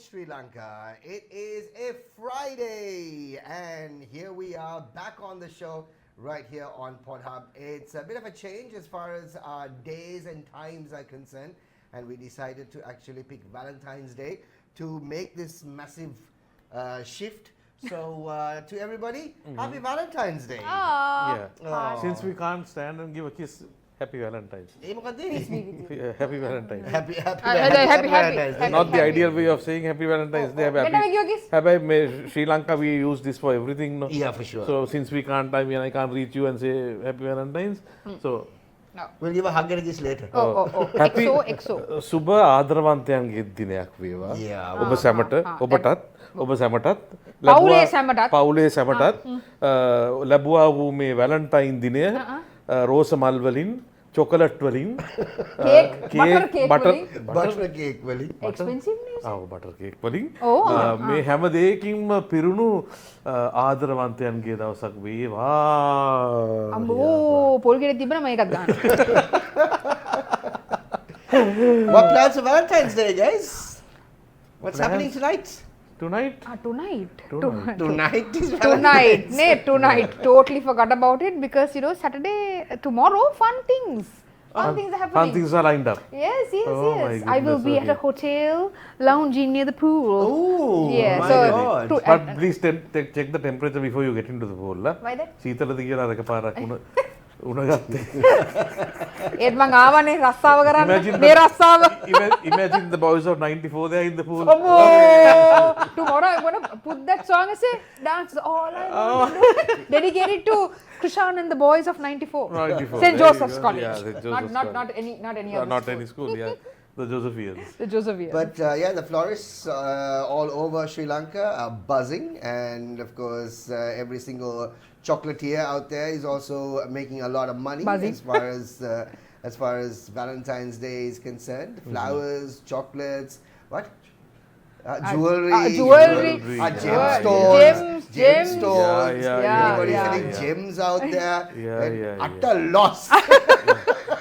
Sri Lanka. It is a Friday, and here we are back on the show right here on PodHub. It's a bit of a change as far as our days and times are concerned, and we decided to actually pick Valentine's Day to make this massive shift. So, to everybody, happy Valentine's Day. Yeah. Since we can't stand and give a kiss, happy Valentine's. Happy Valentine's. Happy Valentine's Day. Not the ideal way of saying happy Valentine's Day. Sri Lanka, we use this for everything. No? Yeah, for sure. So since we can't, I can't reach you and say happy Valentine's. So we'll give a hug and a kiss later. happy XO. Suba ආදරවන්තයන්ගේ දිනයක් වේවා. ඔබ සැමට ඔබ සැමටත් පවුලේ සැමටත් ලැබුවා වූ මේ Valentine දිනය රෝස මල් වලින් චොකලට් වලින් butter cake වලින් Expensive news. බටර් කේක් වලින් මේ හැම දෙයකින්ම පිරුණු ආදරවන්තයන්ගේ දවසක් වේවා. අම්බෝ පොල් ගෙඩි තිබ්බම මම එකක් ගන්නවා. What plans for Valentine's Day, guys? What's happening tonight? Tonight Tonight is Tonight. Totally forgot about it because Saturday, tomorrow, fun things are happening. Fun things are lined up. Yes. my I will goodness, be at a hotel lounging near the pool. Oh, Yeah, my so God. But please check the temperature before you get into the pool. Why that? සීතලද කියලා අරක පාරක් උණ ගත්තේ. ඒත් මං ආවනේ රස්සාව කරන්න. මේ රස්සාව. Imagine the boys of 94 there in the pool. Tomorrow I'm gonna put that song and say dance all I want to do. Dedicated to Krishan and the boys of 94. 94. St. Joseph's College. Yeah, St. Joseph's not College. not any other Not school. any school, yeah. The Josephians. The Josephians. But the florists all over Sri Lanka are buzzing, and of course every single chocolatier out there is also making a lot of money Buzzing. as far as Valentine's Day is concerned. Flowers, chocolates, what? Jewelry, gemstones. Everybody's selling gems out there. Utter loss.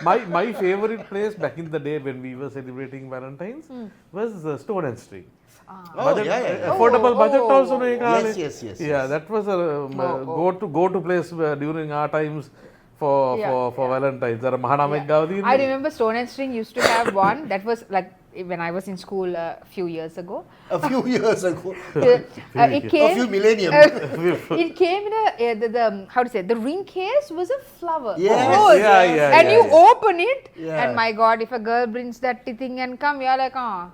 My favorite place back in the day when we were celebrating Valentine's was Stone and String. Affordable budget also. Yes. Yeah, that was a go to place during our times for Valentine's. I remember Stone and String used to have one that was like when I was in school a few years ago. It came a few millennium. It came in the how to say, the ring case was a flower. Yes. And you open it and my God, if a girl brings that thing and come, you're like, I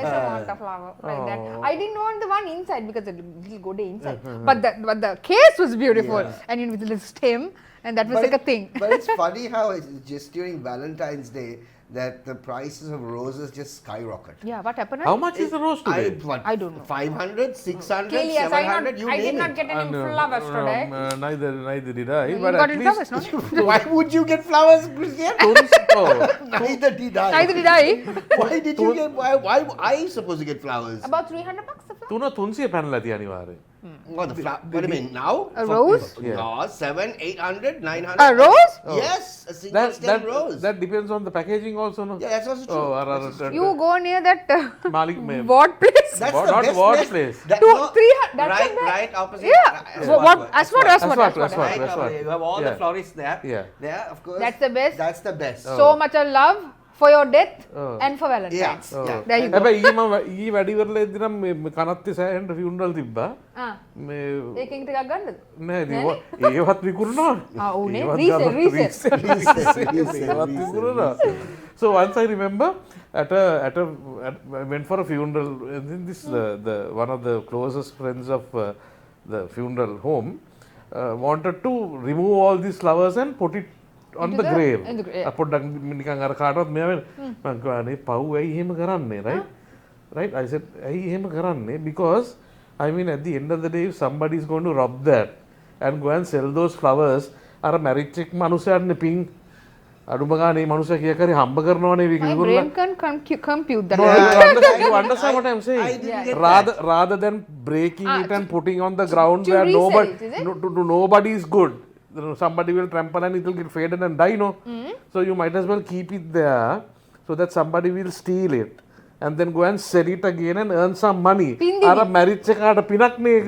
also want a flower like that. I didn't want the one inside because it will go inside. But the case was beautiful and with the stem, and that was like a thing. But it's funny how it's just during Valentine's Day that the prices of roses just skyrocket. Yeah, what happened? How much is the rose today? I don't know. 500, 600, Yes, 700, you I did name not it. get any flowers today. Neither did I. You But got at any least flowers, no? Why would you get flowers, Christian? Neither did I. Neither did I. Why did you get? Why I supposed to get flowers? About $300 a flower. 300 පැනලා ඇති අනිවාර්යෙන්. What the flower? What do you mean now? A rose? No, 700, 800, 900. A rose? Yes, a single stem rose. That depends on the packaging also, no? Yeah, that's also true. You go near that Malik mein. what place? That's What- the not best what place. place. That, 300. That's right, the best. right opposite. Yeah. Aswad. Aswad. Right, Aswad. you have all the Yeah. florists there. Yeah. There, of course. That's the best. That's the best. So much of love for your death and for Valentine's. Yeah. There you go. හැබැයි ඊ වැඩි කරලා ඉදි නම් මේ කනත්ති සෑහෙන්ට funeral තිබ්බා. මේ ඒකෙන් ටිකක් ගන්නද? නෑ ඒවත් විකුණනවා. උනේ ඒවත් විකුණනවා. So once I remember I went for a funeral, and then this the one of the closest friends of the funeral home wanted to remove all these flowers and put it on the grave. පොඩ්ඩක් නිකන් අර කාටවත් මෙයා මං කියවනේ පව් ඇයි එහෙම කරන්නේ, right? I said ඇයි එහෙම කරන්නේ, because I mean at the end of the day if somebody is going to rob that and go and sell those flowers අර marriage එක මනුස්සයන්නේ පින් අඩුම ගානේ මනුස්සයා කිය කරේ හම්බ කරනවනේ My brain can compute that. No, you understand what I'm saying? Rather than breaking it and putting on the ground where nobody is good. Somebody will trample and it will get faded and die, no? So you might as well keep it there so that somebody will steal it and then go and sell it again and earn some money. Pindini. අර මැරිච් එකාට පිනක් නේ ඒක.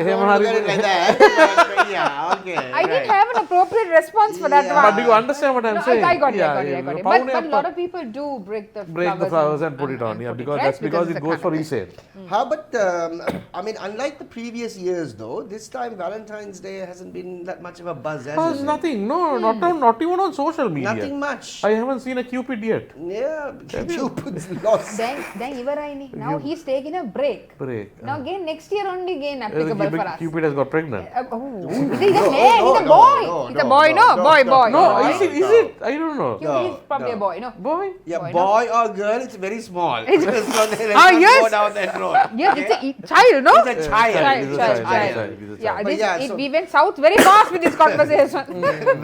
එහෙම Don't හරි. look at it like that. Yeah, okay. I didn't have an appropriate response for that Yeah. one. But do you understand what I'm No, saying? I got it. Yeah. But a lot of people do break the flowers and put it on. Yeah, put because right? that's because it's it a goes for kind of- resale. How about, I mean, unlike the previous years though, this time Valentine's Day hasn't been that much of a buzz, has There's it? nothing. No, not even on social media. Nothing much. I haven't seen a Cupid yet. Yeah, Cupid's lost. Then Ivarayani. Now he's taking a break. Break. Now again next year only again applicable for us. Cupid has got pregnant. He's a man. He's a boy. He's a boy. No, boy. No, Boy. is it? I don't know. He's probably a boy. No. Boy? Yeah, Boy, boy or girl, it's very small. So they Ah, let's yes. go down that road. Yes, it's a child, no? It's a child. He's a child. Yeah, But yeah, so- we went south very fast with this conversation.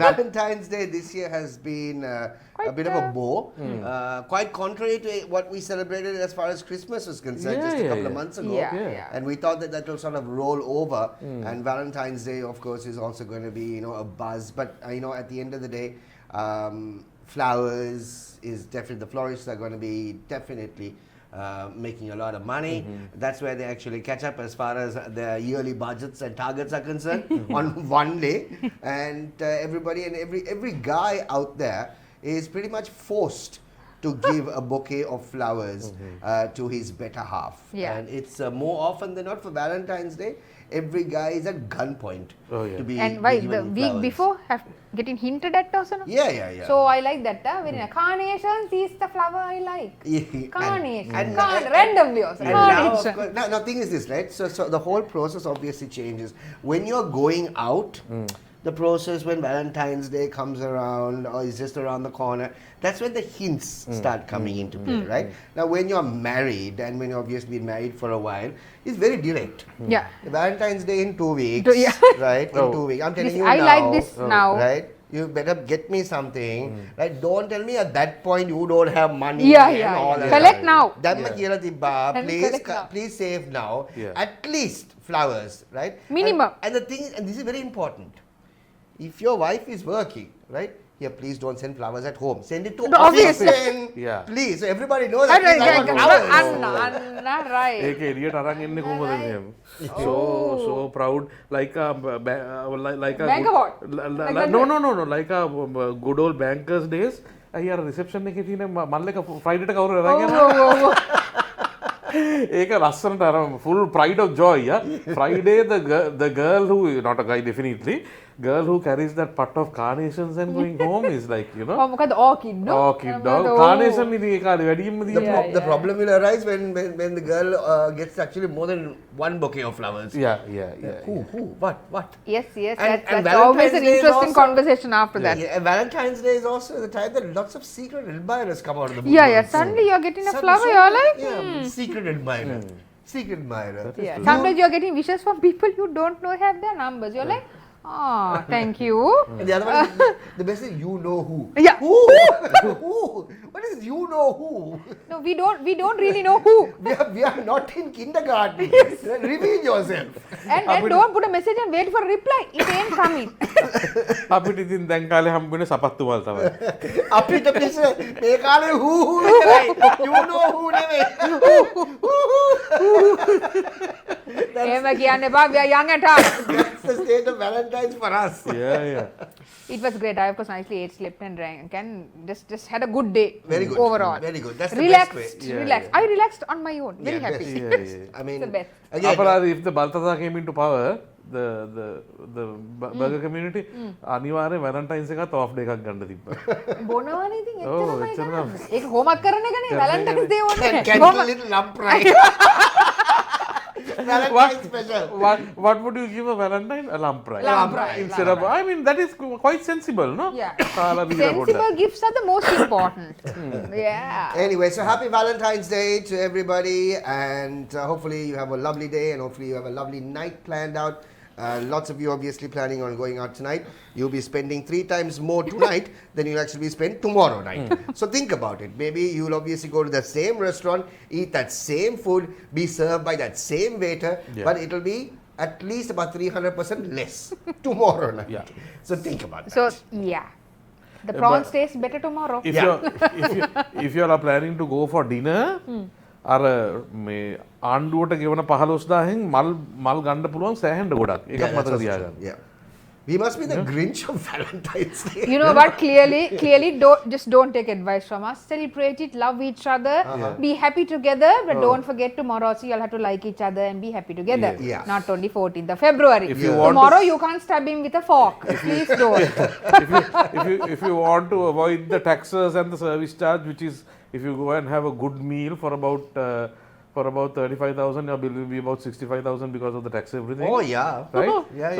Valentine's Day this year has been a Quite, bit of a bore. Quite contrary to what we celebrated as far as Christmas was concerned just a couple of months ago. Yeah. And we thought that will sort of roll over. And Valentine's Day, of course, is also going to be, a buzz. But, at the end of the day, flowers is definitely, the florists are going to be definitely making a lot of money. That's where they actually catch up as far as their yearly budgets and targets are concerned on one day. And everybody and every guy out there is pretty much forced to give a bouquet of flowers to his better half. Yeah. And it's more often than not for Valentine's Day, every guy is at gunpoint to be And why the given week flowers. before have getting hinted at also, no? Yeah. So I like that. Carnations is the flower I like. Yeah. Carnation. And- Randomly also. And now, of Carnation. course, now, thing is this, right? So the whole process obviously changes. When you're going out, the process when Valentine's Day comes around or is just around the corner, that's when the hints start coming into play, right? Now, when you're married and when you've obviously been married for a while, it's very direct. Yeah. Valentine's Day in 2 weeks, Yeah. right? In Oh. 2 weeks. I'm telling This- you I now. like this now. Right? You better get me something. Right? Don't tell me at that point you don't have money. Yeah, and yeah, all yeah. that. Collect now. Dhamma kiyala tibba. And Please, collect now. please save now. Yeah. At least flowers, right? Minimum. And the thing is, and this is very important. If your wife is working, right? Here, please don't send flowers at home. Send it to No, office. obviously. Then, Yeah. please. So everybody knows that. Please, I want flowers. Anna, right. ඒක එළියට අරන් එන්නේ කොහොමද මෙහෙම? So proud like a like a Bank award. Like that no like a good old bankers days. අය අර reception එකේ තියෙන මල් එක Friday ට කවුරු අරන් යනවා? ඒක ලස්සනට අර full pride of joy, yeah. Friday the girl who, not a guy definitely, girl who carries that pot of carnations and going home is like, Oh, මොකද orchid, no? orchid dog carnation ඉතින් ඒ කාලේ වැඩියෙන්ම The, තියෙන්නේ. the problem will arise when the girl gets actually more than one bouquet of flowers. Yeah. Who? What? Yes, And that's always Valentine's an Day is interesting also- conversation after that. Yeah, and Valentine's Day is also the time that lots of secret admirers come out of the Yeah, woodwork. suddenly you're getting a Some- flower, some- you're like, yeah, secret admirer. Secret admirer. Yeah. Sometimes you're getting wishes from people you don't know have their numbers. You're like, oh, thank you. And the other one, is, the best is you know who. Yeah. Who? Who? What is you know who? No, we don't really know who. We are not in kindergarten. Reveal yourself. And don't put a message and wait for a reply. It ain't coming. අපිට ඉතින් දැන් කාලේ හම්බුනේ සපත්තු වල තමයි. අපිට පිස්ස මේ කාලේ who නෙවෙයි. You know who නෙවෙයි. එහෙම කියන්න එපා. We are young at heart. That's the state of Valentine's for us. Yeah. It was great. I of course nicely ate, slept and drank and just had a good day. Very good. Overall. Very good. That's the Relaxed. best way. Yeah, Relaxed. yeah. I relaxed on my own. Very Yeah, happy. Yeah. I mean, It's the best. again, අපරාධ if the Balthazar came into power, the burger community, අනිවාර්යෙන් Valentine's එකත් off day එකක් ගන්න තිබ්බා. බොනවනේ ඉතින් ඔව්, එච්චරමයි එච්චරම. කරන්නේ. ඒක හෝමක් කරන එකනේ කරන Valentine's Day and ඕනේ. cancel little lump right. Valentine's special. What would you give a Valentine? A lamprey. Lamprey, Instead of, I mean, that is quite sensible, no? Yeah. කාලා බීලා පොඩ්ඩක්. Sensible gifts are the most important. Yeah. Anyway, so happy Valentine's Day to everybody, and hopefully you have a lovely day, and hopefully you have a lovely night planned out. Lots of you obviously planning on going out tonight. You'll be spending 3 times more tonight than you'll actually spend tomorrow night. So think about it. Maybe you'll obviously go to the same restaurant, eat that same food, be served by that same waiter, Yeah. but it'll be at least about 300% less tomorrow night. Yeah. So think about that. So, yeah. The prawns taste better tomorrow. If you are planning to go for dinner, අර මේ ආණ්ඩුවට ගෙවන 15000න් මල් ගන්න පුළුවන් සෑහෙන්න ගොඩක්. ඒකත් මතක තියාගන්න. Yeah. We must be the Grinch of Valentine's Day. You know what? Clearly, don't take advice from us. Celebrate it, love each other, be happy together, but don't forget tomorrow also you'll have to like each other and be happy together. Yeah. Not only 14th of February. If you want Tomorrow you can't stab him with a fork. Please don't. if you want to avoid the taxes and the service charge, which is if you go and have a good meal for about 35,000, your bill will be about 65,000 because of the tax everything. Oh yeah. Right? Yeah.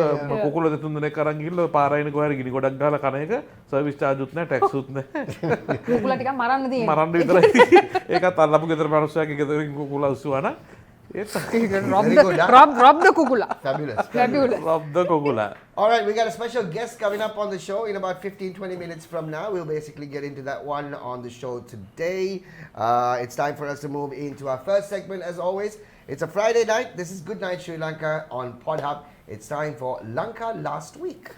කුකුල දෙතුන් දෙනෙක් අරන් ගිහිල්ලා පාරයින කොහරි ගිනි ගොඩක් ගහලා කන එක service charge උත් නැහැ tax උත් නැහැ. කුකුලා ටිකක් මරන්න තියෙනවා. මරන්න විතරයි. ඒකත් අල්ලපු ගෙදර මිනිස්සුන්ගේ ගෙදරින් කුකුලා උස්සුවා නම් Rob the kukula. Fabulous. rob the කුකුලා. All right, we got a special guest coming up on the show in about 15-20 minutes from now. We'll basically get into that one on the show today. It's time for us to move into our first segment as always. It's a Friday night. This is Good Night Sri Lanka on Pod Hub. It's time for Lanka Last Week.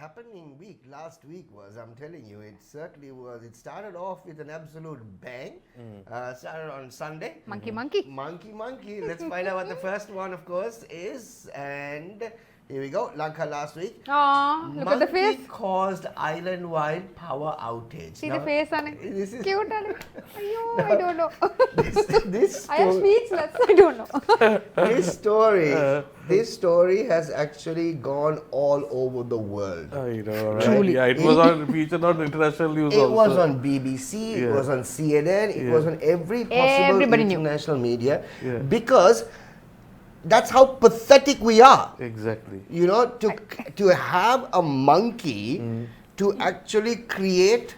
Happening week last week was, I'm telling you, it certainly was. It started off with an absolute bang. Started on Sunday. Monkey. Let's find out what the first one, of course, is. And here we go. Lanka last week. Aww, look at the face. Monkey caused island-wide power outage. See the face on it. This is cute. I don't know. This I am speechless. I don't know. This story has actually gone all over the world. I know, right? Truly. Yeah, it was featured on international news also. It was on BBC, it was on CNN, it was on every possible international media because that's how pathetic we are. Exactly. You know, to have a monkey to actually create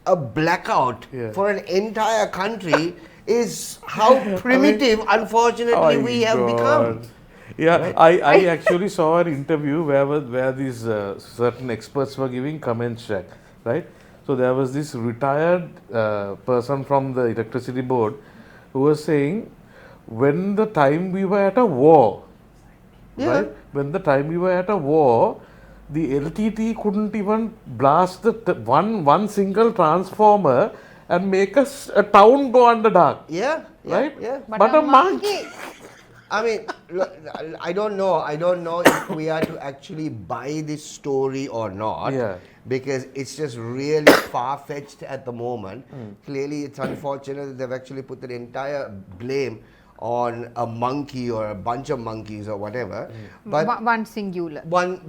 a blackout for an entire country is how primitive, unfortunately, we have become. Yeah, right? I actually saw an interview where these certain experts were giving comments check, right? So there was this retired person from the electricity board who was saying, when the time we were at a war, right? When the time we were at a war, the LTT couldn't even blast the one single transformer and make a town go under dark. Right? Yeah. But a monkey. I mean, I don't know if we are to actually buy this story or not. Because it's just really far-fetched at the moment. Clearly, it's unfortunate that they've actually put the entire blame on a monkey or a bunch of monkeys or whatever. But one singular. One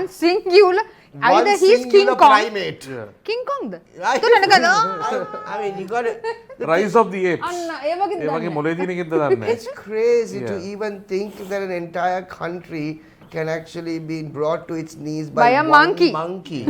singular. Either he's King Kong. Primate. King Kong. I mean, you got to. Rise of the apes. It's crazy to even think that an entire country can actually be brought to its knees by a monkey. monkey.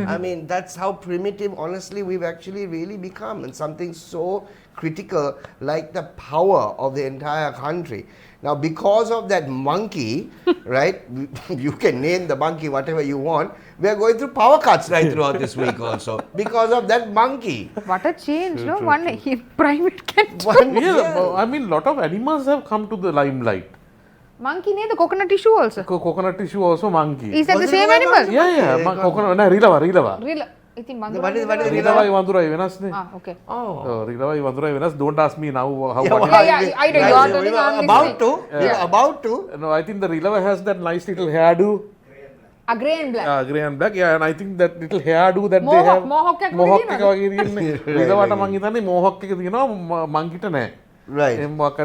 I mean, that's how primitive, honestly, we've actually really become. And something so critical like the power of the entire country. Now, because of that monkey, right, you can name the monkey whatever you want, we are going through power cuts right throughout this week also. Because of that monkey. What a change, no? One primate can do. I mean, lot of animals have come to the limelight. Monkey near the coconut tissue also. Coconut tissue also monkey. Is that the same animal? Yeah. Coconut, no, Rilava. What is Rilava Vandurai Venas. Okay. Oh, Rilava Vandurai Venas. Don't ask me now how. I know. You are about to. No, I think the Rilava has that nice little hairdo. Grey and black. Grey and black, yeah, and I think that little hairdo that Mohawk, they have. Mohawk Rilava මං හිතන්නේ Mohawk එක තියෙනවා monkey ට නැහැ. Right. I'm not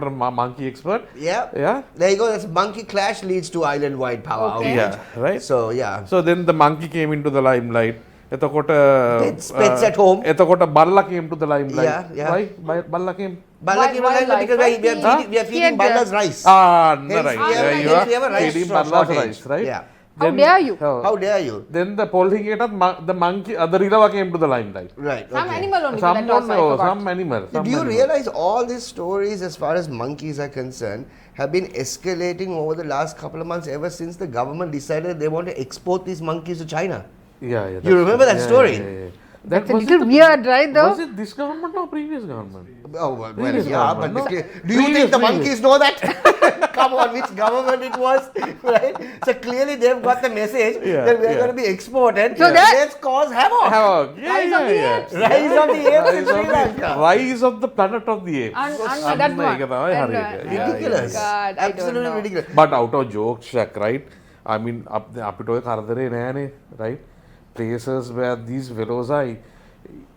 a monkey expert. Yeah. There you go. That's monkey clash leads to island-wide power outage. Yeah, right. So yeah. So then the monkey came into the limelight. Pets at home. Balla came to the limelight. Yeah. Why? Balla came. Balla came to the limelight because we are feeding Balla's rice. Right. You have a rice feeding Balla's rice, right? Yeah. How dare you? How dare you? Then the polling the monkey, the Rilava came to the limelight. Right. Some animal only. Some animal. Do you realize all these stories as far as monkeys are concerned have been escalating over the last couple of months ever since the government decided they want to export these monkeys to China? Yeah. You remember that story? Yeah. That's a was little it weird, right? Though. Was it this government or previous government? Oh, well, Previous yeah, government, but no? do you think the Previous. monkeys know that? Come on, which government it was, right? So clearly they've got the message that we're going to be exported. So let's cause havoc. Rise of the apes. Rise of the apes in Sri Lanka. Rise of the planet of the apes. That one. Ridiculous. God, I don't Absolutely know. ridiculous. But out of jokes, right? I mean, අපිට ඔය කරදරේ නෑනේ, right? Places where these fellows are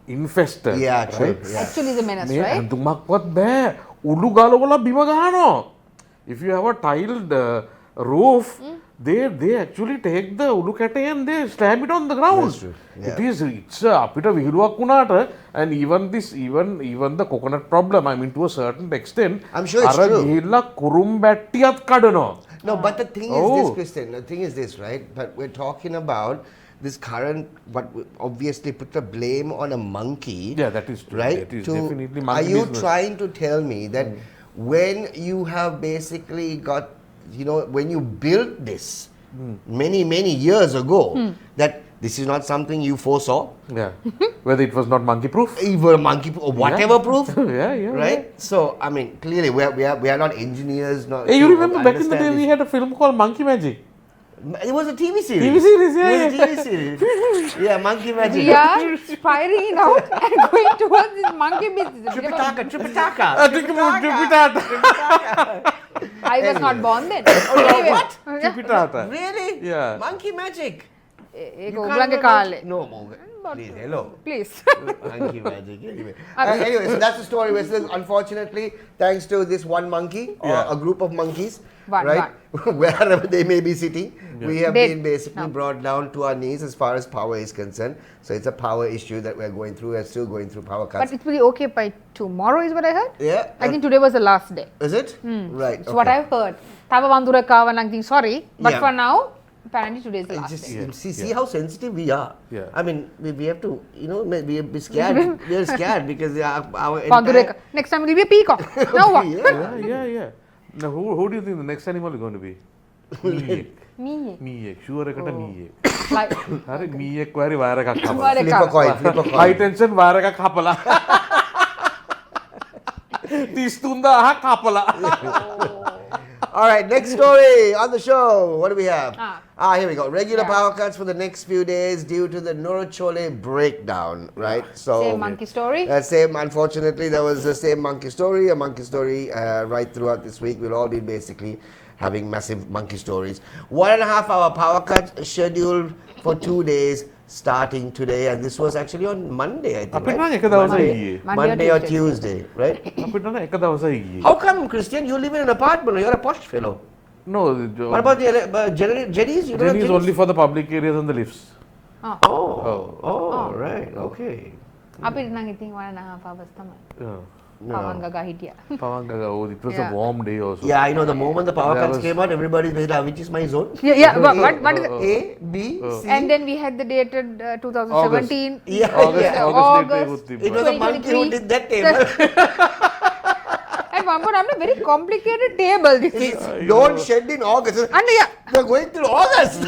infested. Yeah, true. right? Yeah. Actually, the menace, මේ right? ඇඳුමක්වත් බෑ. උඩු ගලවලා බිම ගහනවා. If you have a tiled roof, they actually take the උඩු කැටේ and they slam it on the ground. That's true. Yeah. It's අපිට විහිළුවක් වුණාට, and even the coconut problem, I mean to a certain extent, I'm sure it's true. ගිහිල්ලා කුරුම් බැට්ටියත් කඩනවා. No, but the thing is this, Christian. The thing is this, right? But we're talking about this current, but obviously put the blame on a monkey. Yeah, that is true. Right? That is definitely monkey Are you business. trying to tell me that when you have basically got, when you built this many years ago, that this is not something you foresaw? Yeah. Whether it was not monkey proof? Even monkey or whatever proof? Yeah. Right? So, I mean, clearly we are not engineers. Not Hey, you to remember back in the day understand we had a film called Monkey Magic? It was a TV series. TV series, yeah, It was a TV series. Yeah, Monkey Magic. We are spiraling out and going towards this monkey business. Tripitaka. I was not born then. Oh, what? Tipitata. Really? Yeah. Monkey Magic. ඒක You ඔයගලගේ can't කාලේ. remember- No, Morgan. Please, hello. Please. Monkey Magic. Anyway. Anyway, so that's the story. We're still, unfortunately, thanks to this one monkey or Yeah. a group of monkeys, One, right? Wherever they may be sitting, we have Dead. been basically brought down to our knees as far as power is concerned. So it's a power issue that we're going through. We're still going through power But cuts. it will be okay by tomorrow is what I heard. Yeah. I think today was the last day. Is it? Right. It's what I've heard. තව වඳුරක් ආව නම් ඉතින් sorry. But Yeah. for now, apparently today is the last Just day. see how sensitive we are. Yeah. I mean, we have to, be scared. We are scared because our වඳුරෙක්. entire... Next time it will be a peacock. Now what? Yeah. Now, who do you think the next animal is going to be? මීයේ. Meek. Sure එකට meek. Like හරි මීයෙක් වරි wire එකක් කපලා. Wire එකක්. Flip a coin, flip a High coin. tension wire එකක් කපලා. 33000ක් කපලා. All right, next story on the show. What do we have? Here we go. Regular Yeah. power cuts for the next few days due to the Norachole breakdown, right? So same monkey story. Same, unfortunately, there was the same monkey story, a monkey story right throughout this week. We'll all be basically having massive monkey stories. 1.5 hour power cut scheduled for 2 days starting today, and this was actually on Monday, I think. අපිට Right? නම් එක දවසයි ගියේ. Monday or Tuesday, right? අපිට නම් එක දවසයි ගියේ. How come, Christian, you live in an apartment? You're a posh fellow. No, What about the jetties? You don't have Jenny is only for the public areas and the lifts. Oh, right, okay. අපිට නම් ඉතින් 1.5 hours තමයි. Yeah. පවංගගා හිටියා. Pawanggaga, it was Yeah. a warm day also. Yeah, I know. The moment the power That cuts was- came out, everybody was like, which is my zone? Yeah, what is it? A, B, C. And then we had the dated 2017. Yeah, August, yeah. August date August. It was a monkey who 2023. did that table. And one more, I'm a very complicated table. This is. Don't shed in August. And yeah, They're going through August.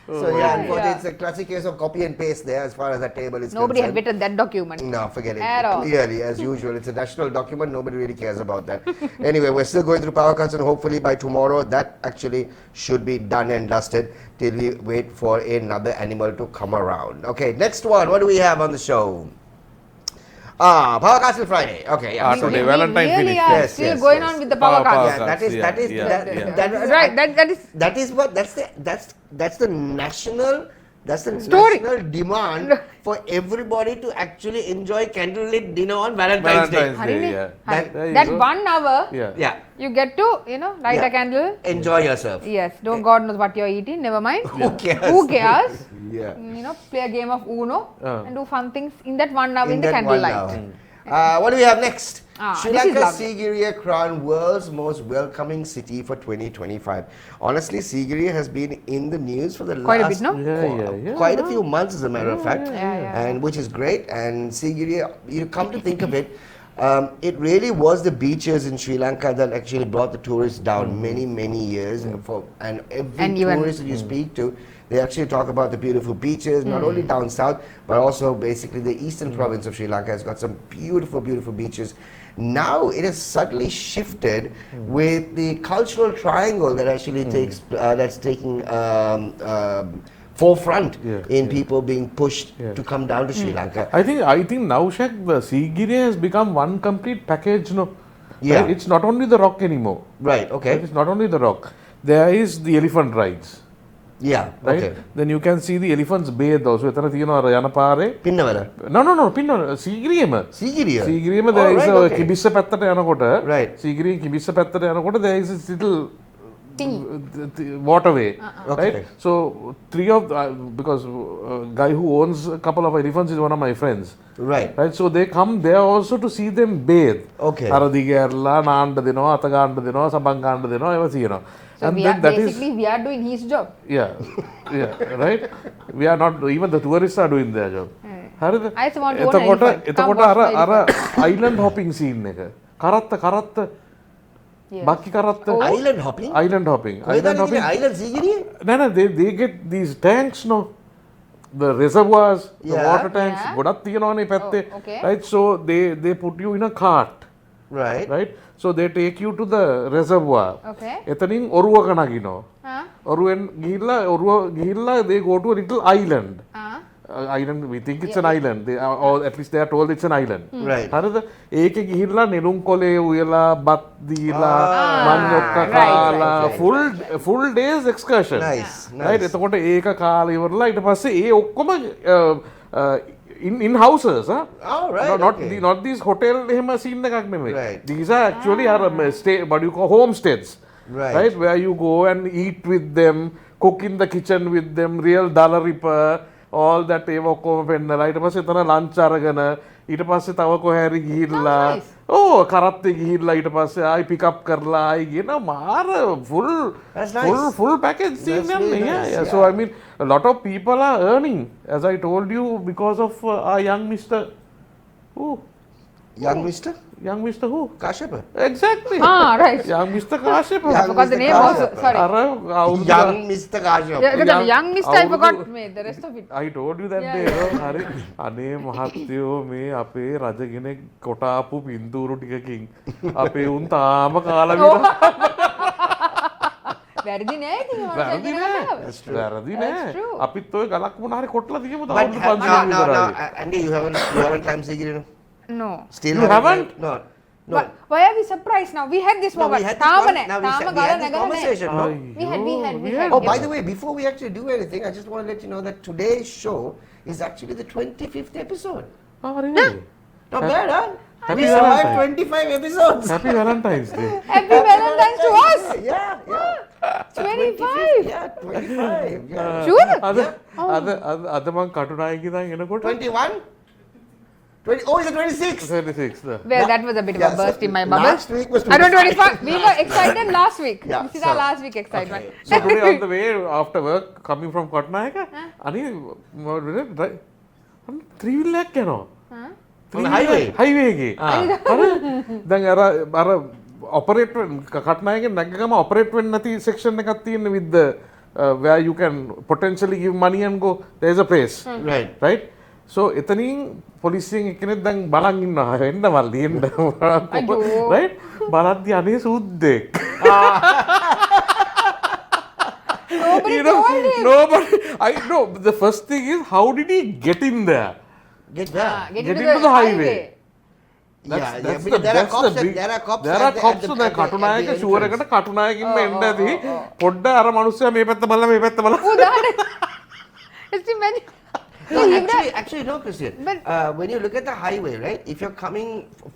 So yeah, Yeah. unfortunately, it's a classic case of copy and paste there as far as that table is nobody had concerned. vetted that document. No, forget it. At all. Clearly, as usual, it's a national document. Nobody really cares about that. Anyway, we're still going through power cuts, and hopefully by tomorrow, that actually should be done and dusted till we wait for another animal to come around. Okay, next one. What do we have on the show? Power cuts till Friday. Okay, yeah. Today, We Valentine really finish. are Yes, still yes, going yes. on with the power Power cuts. Yeah, that is Yeah, that is yeah, that, yeah. that is Right, that is. that is what that's the national Story. national demand for everybody to actually enjoy candlelit dinner on Valentine's Day. Valentine's Day, Harini, yeah. Hari- There you that go. 1 hour, Yeah. Yeah, you get to, light Yeah. a candle. enjoy yourself. Yes, don't God knows what you're eating, never mind. Who cares? Who cares? Yeah. Play a game of Uno Uh. and do fun things in that 1 hour in the that 1 candlelight. hour. What do we have next? Sri this is Lanka lovely. Sigiriya crowned world's most welcoming city for 2025. Honestly, Sigiriya has been in the news for the Quite a last bit, no? Yeah. quite a few months, as a matter of fact, yeah. and which is great. And Sigiriya, you come to think of it, it really was the beaches in Sri Lanka that actually brought the tourists down many years. And every And even- tourist that you speak to, they actually talk about the beautiful beaches, not only down south, but also basically the eastern province of Sri Lanka has got some beautiful beaches. Now it has suddenly shifted with the cultural triangle that actually that's taking forefront in people being pushed to come down to Sri Lanka. I think now, Shaq, the Sigiri has become one complete package, no? Yeah. Right? It's not only the rock anymore. Right, okay. It's not only the rock. There is the elephant rides. Yeah, Right? okay. Then you can see the elephants bathe also. එතන තියෙනවා යන පාරේ. Pinnavara. No, පින්න සීගිරියම. Sigiriya. සීගිරියම there is right, a okay. කිබිස්ස පැත්තට යනකොට Right. සීගිරියෙන් කිබිස්ස පැත්තට යනකොට there is this little Thingy. waterway, Okay. right? So because guy who owns a couple of elephants is one of my friends, Right. right? So they come there also to see them bathe. Okay. අර දිගෑරලා නාන්න දෙනවා, අත ගන්න දෙනවා, සබන් ගන්න දෙනවා, ඒවා තියෙනවා. So And we then are that is basically we are doing his job. yeah, right? We are not, even the tourists are doing their job. හරිද? I just want to own an elephant. Come එතකොට watch අර my අර island hopping scene එක. කරත්ත Yes. බක්කි කරත්ත Island hopping? island hopping. Island hopping? Island Sigiriya? No, they get these tanks, no? The reservoirs, the Yeah. water tanks, Yeah. ගොඩක් තියෙනවානේ පැත්තේ. Oh, okay. Right? So they put you in a cart, Right. right? So they take you to the reservoir. Okay. එතනින් ඔරුවක නගිනවා. Huh? ඔරුවෙන් ගිහිල්ලා they go to a little island. Huh? Island, we think it's an island. They are, or at least they are told it's an island. Right. හරිද? ඒකේ ගිහිල්ලා නෙළුම් කොලේ උයලා බත් දීලා මඤ්ඤොක්ක right, කාලා right. full days excursion. Nice, Right? nice. එතකොට ඒක කාලා ඉවරලා ඊට පස්සේ ඒ ඔක්කොම in houses, huh? Oh, right, Not okay. not these hotel එහෙම scene එකක් නෙමෙයි. Right. These are actually stay, what you call homesteads. Right. Where you go and eat with them, cook in the kitchen with them, real dollar all that ඒව ඔක්කොම පෙන්නලා ඊට පස්සේ එතන lunch අරගෙන ඊට පස්සේ තව කොහේරි ගිහිල්ලා nice. කරත්තේ ගිහිල්ලා ඊට පස්සේ ආයි pick up කරලා ආයි ගෙන මාර That's nice. full package scene That's really යන්නේ. nice, Yeah. yeah. So I mean a lot of people are earning, as I told you, because of our young Mr. Who? Young Mr. Who? Kashyapa. Exactly. Right. Young Mr. Kashyap. I forgot the Mr. name also. Kashyap. Sorry. Young Mr. Kashyapa. Yeah, because young Mr. I අවුරුදු- forgot the rest of it. I told you that Yeah, day. හරි අනේ මහත්තයෝ මේ අපේ රජගෙනෙක් කොටාපු පින්තූරු ටිකකින් අපේ උන් තාම කාලා වැරදි නෑ ඉතින් මම වැරදි කියන නෑ. කතාව. වැරදි That's නෑ. true. අපිත් ඔය ගලක් මොන හරි කොටලා තියමු But අවුරුදු 500 no, විතරයි. Andy, you haven't climbed Sigiriya? No. Still You haven't? No. No. Why are we surprised now? We had this No, we moment. had this තාම one- නෑ. now we තාම said- we ගාලා had this නැගලා නෑ. conversation, no? We had. Oh, by the way, before we actually do anything, I just want to let you know that today's show is actually the 25th episode. really? Not bad, huh? Happy We survived Valentine. 25 episodes. Happy Valentine's Day. Happy Valentine's to us. Yeah, yeah. 25. Yeah, 25. Yeah. Sure? අද මං කටුනායකි දැන් එනකොට 21? 20, oh, it's the 26th. 26 the. Well, that was a bit of Yeah, a burst so in my bubble. last week was I don't 25. We were excited last week. Yeah, This is our so- last week excitement. So today on the way after work coming from Katnayaka, අනේ ත්‍රිවිල්ලයක් යනවා. On the highway? highway එකේ. හරි. දැන් අර operate කට්නායකෙන් නැගගම operate වෙන්නේ නැති section එකක් තියෙන with the where you can potentially give money and go, there is a place. Right? So එතනින් පොලිසියෙන් එක්කෙනෙක් දැන් බලන් ඉන්නවා එන්න මල්ලි එන්න අයියෝ. right බලද්දි අනේ සුද්දෙක් Nobody told him. nobody I know the first thing is how did he get in there? Get there. Get Get into into the highway. Yeah, because there are cops at- there are cops there at are the- cops at the- දැන් at the- at Katunayake the sure entrance. එකට කටුනායකින්ම එන්න ඇති පොඩ්ඩ අර මිනිස්සයා මේ පැත්ත බලලා මේ පැත්ත බලලා උදාහරණ. Just imagine. No, Leave that. actually, no, Christian. But- When you look at the highway, right? If you're coming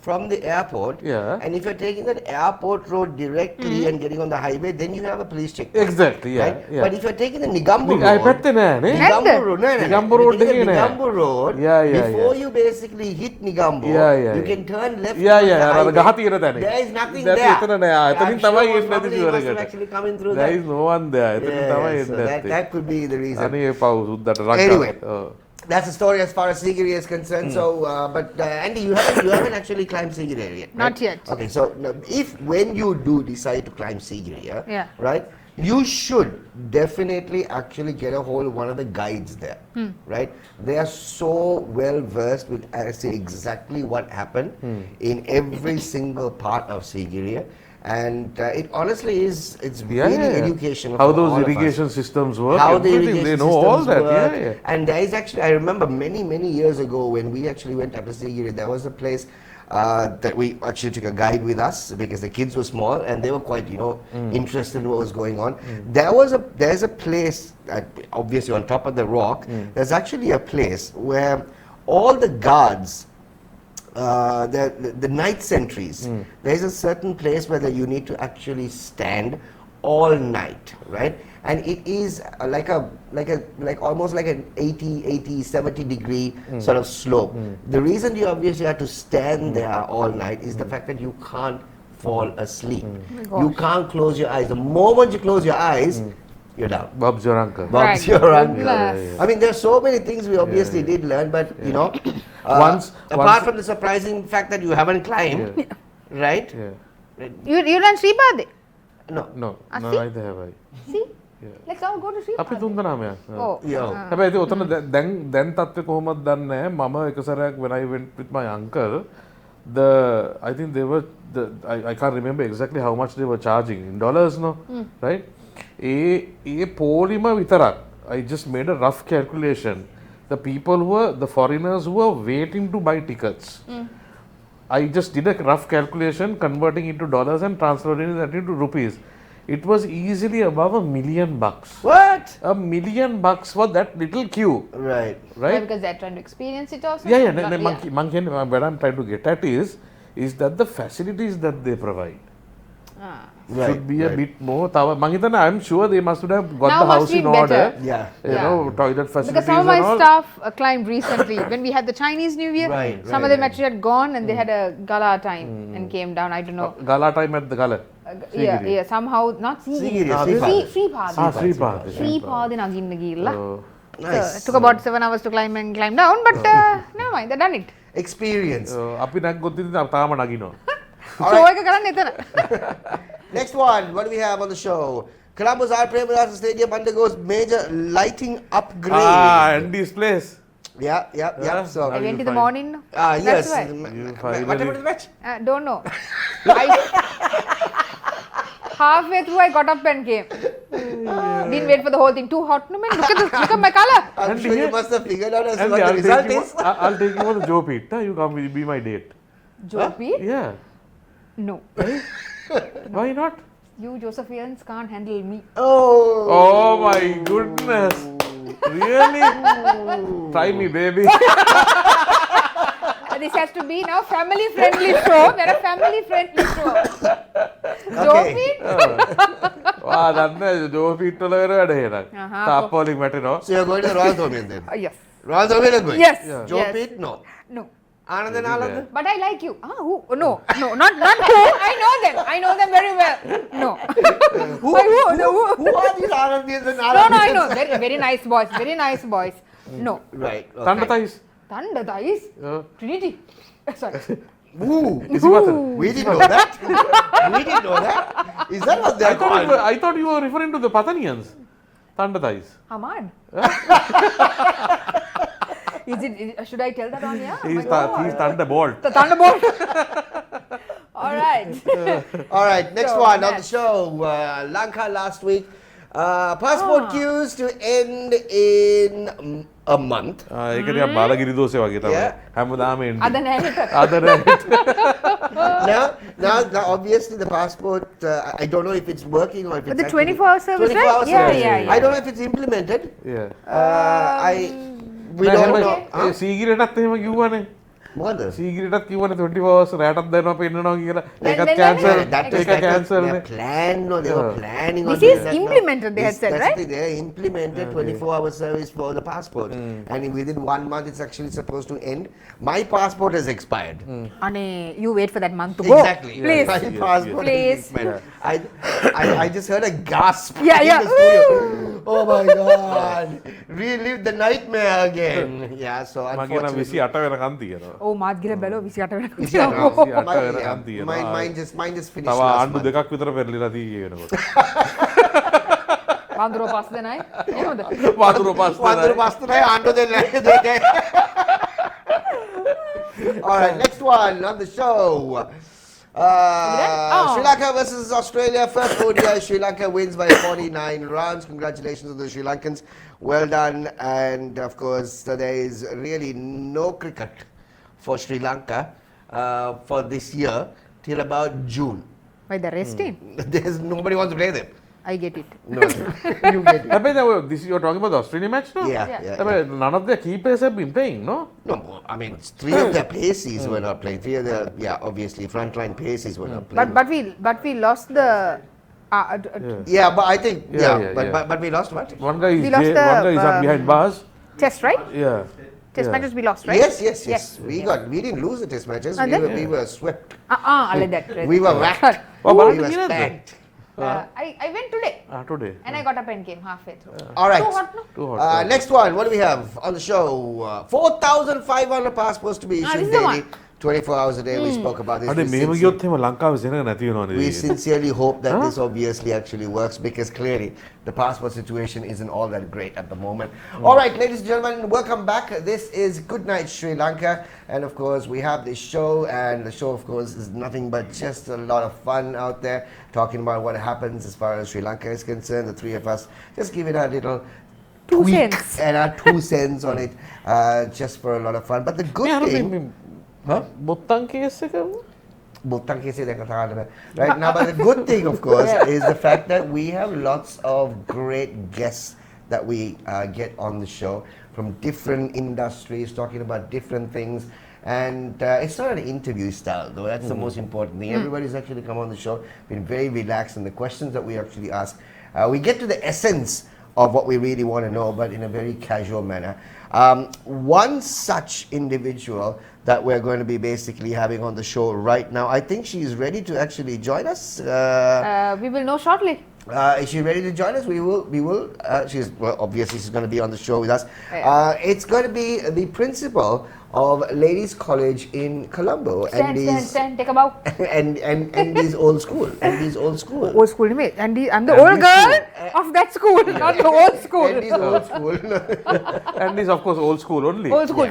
from the airport, Yeah. and if you're taking that airport road directly and getting on the highway, then you have a police checkpoint. exactly yeah Right? yeah But if you're taking the Nigambu අය road, පැත්තේ නෑනේ Nigambu road, no, no, no. Nigambu If you're road taking එකේ the නෑ. Nigambu road, Yeah, yeah, before yeah. you basically hit Nigambu, Yeah, you yeah. can turn left. yeah towards yeah the අර highway. ගහ තියෙන තැන There is nothing That's there. එතන නෑ I'm එතනින් sure තමයි most එන්නේ නැති probably he must have sure actually coming through there that. is no one there එතනින් තමයි Yeah, so එන්නේ that නැත්තේ could be the reason. අනේ පව් සුද්දට රක්කා Anyway. That's the story as far as Sigiri is concerned. So, but Andy, you haven't actually climbed Sigiri yet. Not right? yet. Okay, so now, if when you do decide to climb Sigiri, Yeah. right, you should definitely actually get a hold of one of the guides there, right? They are so well versed with say exactly what happened in every single part of Sigiri. And it honestly is, it's really educational. How for those all of us. irrigation systems work, How the everything, irrigation they know all systems that. work. Yeah. And there is actually, I remember many years ago when we actually went up to Sigiri, there was a place that we actually took a guide with us because the kids were small and they were quite, interested in what was going on. There's a place, obviously on top of the rock, there's actually a place where all the guards, the night sentries, there's a certain place where you need to actually stand all night, right? And it is like almost like an 70 degree sort of slope. The reason you obviously have to stand there all night is the fact that you can't fall asleep. You can't close your eyes. The moment you close your eyes, you're down. Bob's your uncle. Bob's your uncle. Goodness. I mean, there's so many things we obviously did learn, but Once- apart from the surprising fact that you haven't climbed, right? Yeah. You done Sripade? No. No, Ah, no, see? neither have I. See? Let's all go to අපි Sripade. තුන්දනාමයක්. Oh. Yo. හැබැයි ඉතින් ඔතන දැන් තත්ත්වය කොහොමද දන්නේ නැහැ. මම එක සැරයක් when I went with my uncle, I think they were I can't remember exactly how much they were charging in dollars, no, right? ඒ පොලිම විතරක් I just made a rough calculation. The foreigners who were waiting to buy tickets. I just did a rough calculation, converting into dollars and transferring that into rupees. It was easily above $1 million. What? $1 million for that little queue, Right. Why? right? Because they're trying to experience it also. Yeah. Not- What I'm trying to get at is that the facilities that they provide Ah. should be a bit more. I'm sure they must have got Now the must house be in order. better. Yeah. You know, toilet facilities Because some of and my all. staff climbed recently when we had the Chinese New Year. Right, Some of them actually had gone and they had a gala time and came down. I don't know. Gala time at the gala. Yeah. Somehow not Sigiri, Sripade. Sripade. Sripade nagin nagilla. Oh. Nice. So it took about 7 hours to climb down, but never mind, they done it. Experience. අපි නැක් ගොත්තින් තාම නගිනවා. Show එක කරන්න එතන. Next one, what do we have on the show? Columbus Art Premadasa Stadium undergoes major lighting upgrade. Andy's place. Yeah. So, I went in the fine. morning. yes. That's why. finally- What happened to the match? Don't know. Halfway through, I got up and came. Didn't wait for the whole thing. Too hot. No man, look at my color. I'm Andy, sure you yeah. must have figured out as Andy, what the result is. I'll take you on the Joe Pete. You come be my date. Jopi? Yeah. No. Why not? You Josephians can't handle me. Oh my goodness. Really? Try me, baby. This has to be now family friendly show. We're a family friendly show. Jopi? වා දන්න Joe Pete වල වැඩ හේනක්. තාප්ප වලින් වැටෙනවා. So you're going to Royal Domain then? Yes. Royal Domain is going? Yes. Joe Yes. Pete? No. No. Anand and Anand? But I like you. Who? No, not who. I know them. I know them very well. No. Who are these Anandians and No, Anandians? I know. Very nice boys. Very nice boys. No. Right. Okay. තණ්ඩ තයිස්. Thunder Dice? Trinity. Sorry. Ooh. ඉසිමතර. We didn't know that. We didn't know that. Is that what they're called? I thought you were referring to the Pathanians. තණ්ඩ තයිස්. Hamad. Should I tell that on here? He's Thunderbolt. The Thunderbolt. All right. All right, next So, one on the next. show. Lanka last week. Passport queues to end in a month. ඒක නිකන් බාලගිරි දෝෂය වගේ තමයි. Yeah. හැමදාම එන්නේ. Other than it. අද නෑ. Now, obviously the passport, I don't know if it's working or if it's But the actually- 24-hour service, 24-hour right? Yeah, service. yeah. I don't know if it's implemented. Yeah. We don't know. ඒ සීගිරටත් එහෙම කිව්වනේ. Mother. සීගිරටත් කිව්වනේ 24 hours රැටත් දෙනවා පෙන්නනවා කියලා. ඒකත් then- cancel. That ඒක was cancel their නේ. plan. No, they were planning on This doing is that now. implemented, they had said, That's right? the thing, They implemented 24-hour service for the passport, and within 1 month it's actually supposed to end. My passport has expired. Ane, you wait for that month to go. Exactly. Please. My passport has Please. expired. I just heard a gasp Yeah, in yeah. the studio. Oh my God! Relive the nightmare again. Yeah, so මගේ නම් unfortunately. 28 වෙනකන් තියෙනවා. ඕ මාත් ගිහලා බැලුවා 28 වෙනකම් Yeah, තියෙනවා. no, 28 mine, වෙනකන් තියෙනවා. mine just finished තව last ආණ්ඩු month. දෙකක් විතර පෙරලිලා තියෙන්නේ වෙනකොට. වඳුරෝ පස් දෙනයි. එහෙමද? වතුර පස් Wandru දෙනයි. Pasture under the All right, next one on the show. Oh. Sri Lanka versus Australia. First ODI, Sri Lanka wins by 49 runs. Congratulations to the Sri Lankans. Well done. And of course, there is really no cricket for Sri Lanka for this year till about June. Why the resting? There's nobody wants to play them. I get it. No, you get it. හැබැයි දැන් this you're talking about the Australian match now? Yeah, Yeah. yeah. හැබැයි none of their key players have been playing, no? No, I mean, three of their paces were not playing. Three of the, obviously, frontline paces were not playing. But we lost the Yeah, but I think, Yeah, but we lost what? One guy is We lost Jay, the, one guy is on behind bars. test, right? Yeah. Test yeah. matches we lost, right? Yes. We didn't lose the test matches. Ah, then? We were swept. Like that. We were whacked. Oh, we Valentine were is there? spanked. I went today Today. and I got up and came halfway through. All right. Too hot, no? Too hot. Next one. What do we have on the show? 4,500 passports to be this issued is the daily. one. 24 hours a day. We spoke about this. අනේ මේව ගියොත් එහෙම ලංකාවේ සෙනඟ නැති වෙනවනේ. We sincerely hope that this obviously actually works because clearly the passport situation isn't all that great at the moment. All right, ladies and gentlemen, welcome back. This is Good Night Sri Lanka. And of course, we have this show, and the show, of course, is nothing but just a lot of fun out there, talking about what happens as far as Sri Lanka is concerned. The three of us just give it a little Two tweak cents. and our 2 cents on it, just for a lot of fun. But the good thing... Huh? බොත්තම් case එක Right now, but the good thing, of course, is the fact that we have lots of great guests that we get on the show from different industries, talking about different things. And it's not an interview style, though. That's the most important thing. Everybody's actually come on the show, been very relaxed, and the questions that we actually ask, we get to the essence of what we really want to know, but in a very casual manner. One such individual that we're going to be basically having on the show right now, I think she's ready to actually join us. We will know shortly. Is she ready to join us? We will. Obviously she's going to be on the show with us. It's going to be the principal of Ladies College in Colombo. Stand, take a bow. and these old school. Old school, me. I'm the old girl of that school, not the old school. And these old school. and this of course old school only. Old school.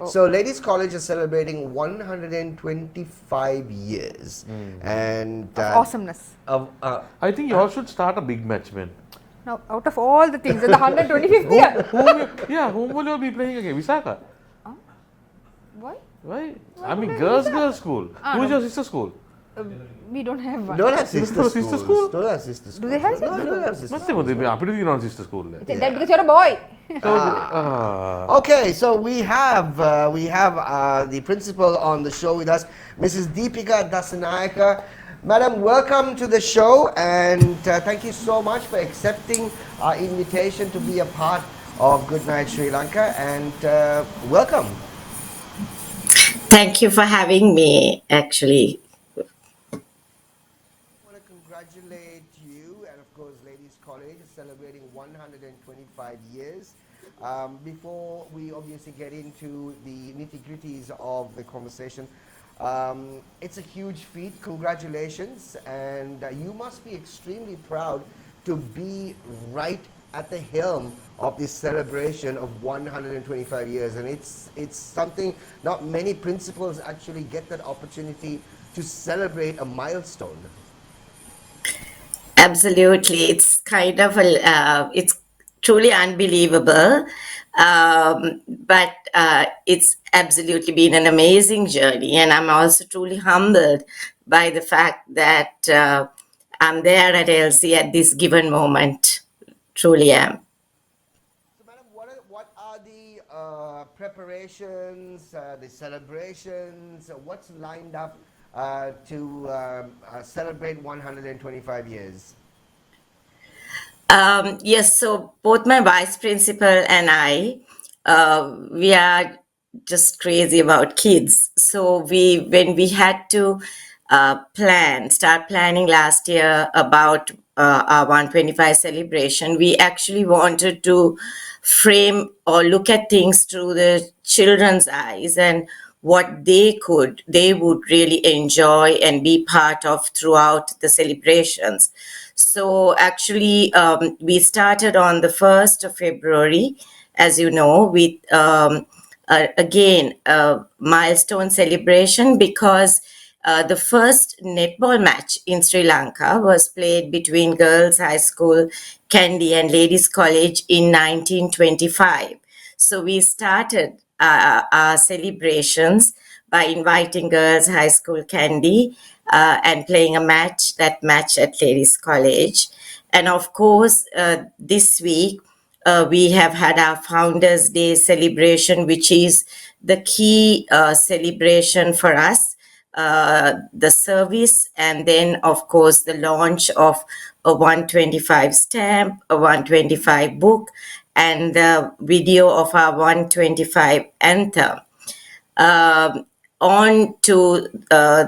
So Ladies College is celebrating 125 years. And Awesomeness. I think you all should start a big match, man. Now, out of all the things, in the 125th year. Whom will you be playing again? Visakha? Why? Why? I mean, girls school. Who is your sister school? We don't have one. don't have sister Sister schools. school? Don't have sister schools. Do they have No, they don't have sister Must have been a sister school. That because you're a boy. Okay, so we have the principal on the show with us, Mrs. Deepika Dassenaike. Madam, welcome to the show, and thank you so much for accepting our invitation to be a part of Good Night Sri Lanka, and welcome. Thank you for having me, actually. I want to congratulate you and, of course, Ladies College is celebrating 125 years. Before we obviously get into the nitty-gritties of the conversation, it's a huge feat. Congratulations, and you must be extremely proud to be right at the helm of this celebration of 125 years, and it's something not many principals actually get that opportunity to celebrate a milestone. Absolutely. It's kind of it's truly unbelievable. But it's absolutely been an amazing journey, and I'm also truly humbled by the fact that I'm there at LC at this given moment. Truly am. So, madam, what are the preparations, the celebrations? What's lined up to celebrate 125 years? Yes, so both my vice principal and I, we are just crazy about kids. So when we had to start planning last year about our 125 celebration, we actually wanted to frame or look at things through the children's eyes and what they would really enjoy and be part of throughout the celebrations. So actually, we started on the 1st of February, as you know, with again a milestone celebration because the first netball match in Sri Lanka was played between Girls High School, Kandy, and Ladies College in 1925. So we started our celebrations by inviting Girls High School, Kandy, and playing that match at Ladies College. And of course, this week we have had our Founders Day celebration, which is the key celebration for us, the service, and then, of course, the launch of a 125 stamp, a 125 book, and the video of our 125 anthem. Um, on to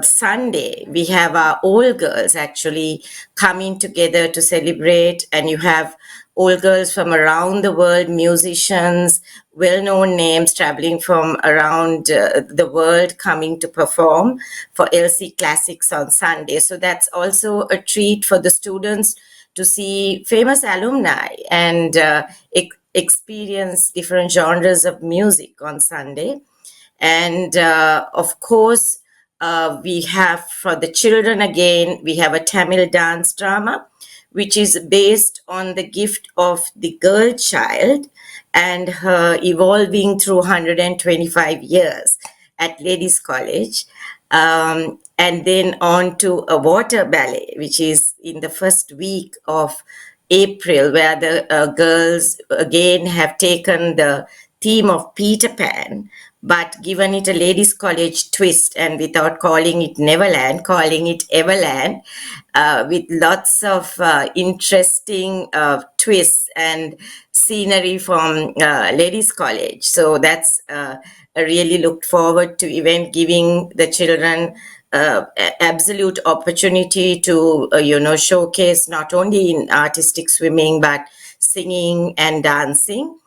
Sunday, we have our all girls actually coming together to celebrate, and you have all girls from around the world, musicians, well-known names traveling from around the world coming to perform for LC Classics on Sunday. So that's also a treat for the students to see famous alumni and experience different genres of music on Sunday. And of course, we have for the children again, we have a Tamil dance drama, which is based on the gift of the girl child and her evolving through 125 years at Ladies College. And then on to a water ballet, which is in the first week of April, where the girls again have taken the theme of Peter Pan, but given it a ladies' college twist, and without calling it Neverland, calling it Everland, with lots of interesting twists and scenery from ladies' college. So that's I really looked forward to event giving the children absolute opportunity to showcase not only in artistic swimming but singing and dancing.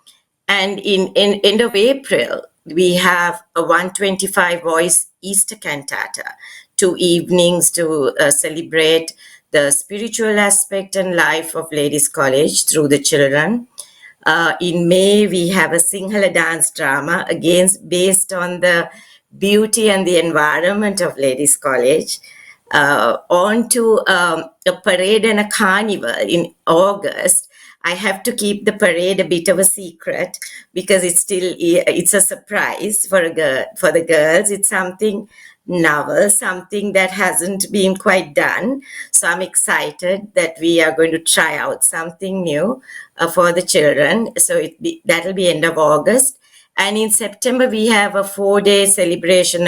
And in end of April, we have a 125 voice Easter cantata, 2 evenings to celebrate the spiritual aspect and life of Ladies College through the children. In May, we have a Sinhala dance drama, again based on the beauty and the environment of Ladies College. On to a parade and a carnival in August. I have to keep the parade a bit of a secret because it's a surprise for the girls. It's something novel, something that hasn't been quite done. So I'm excited that we are going to try out something new for the children. So that'll be end of August. And in September, we have a 4-day celebration,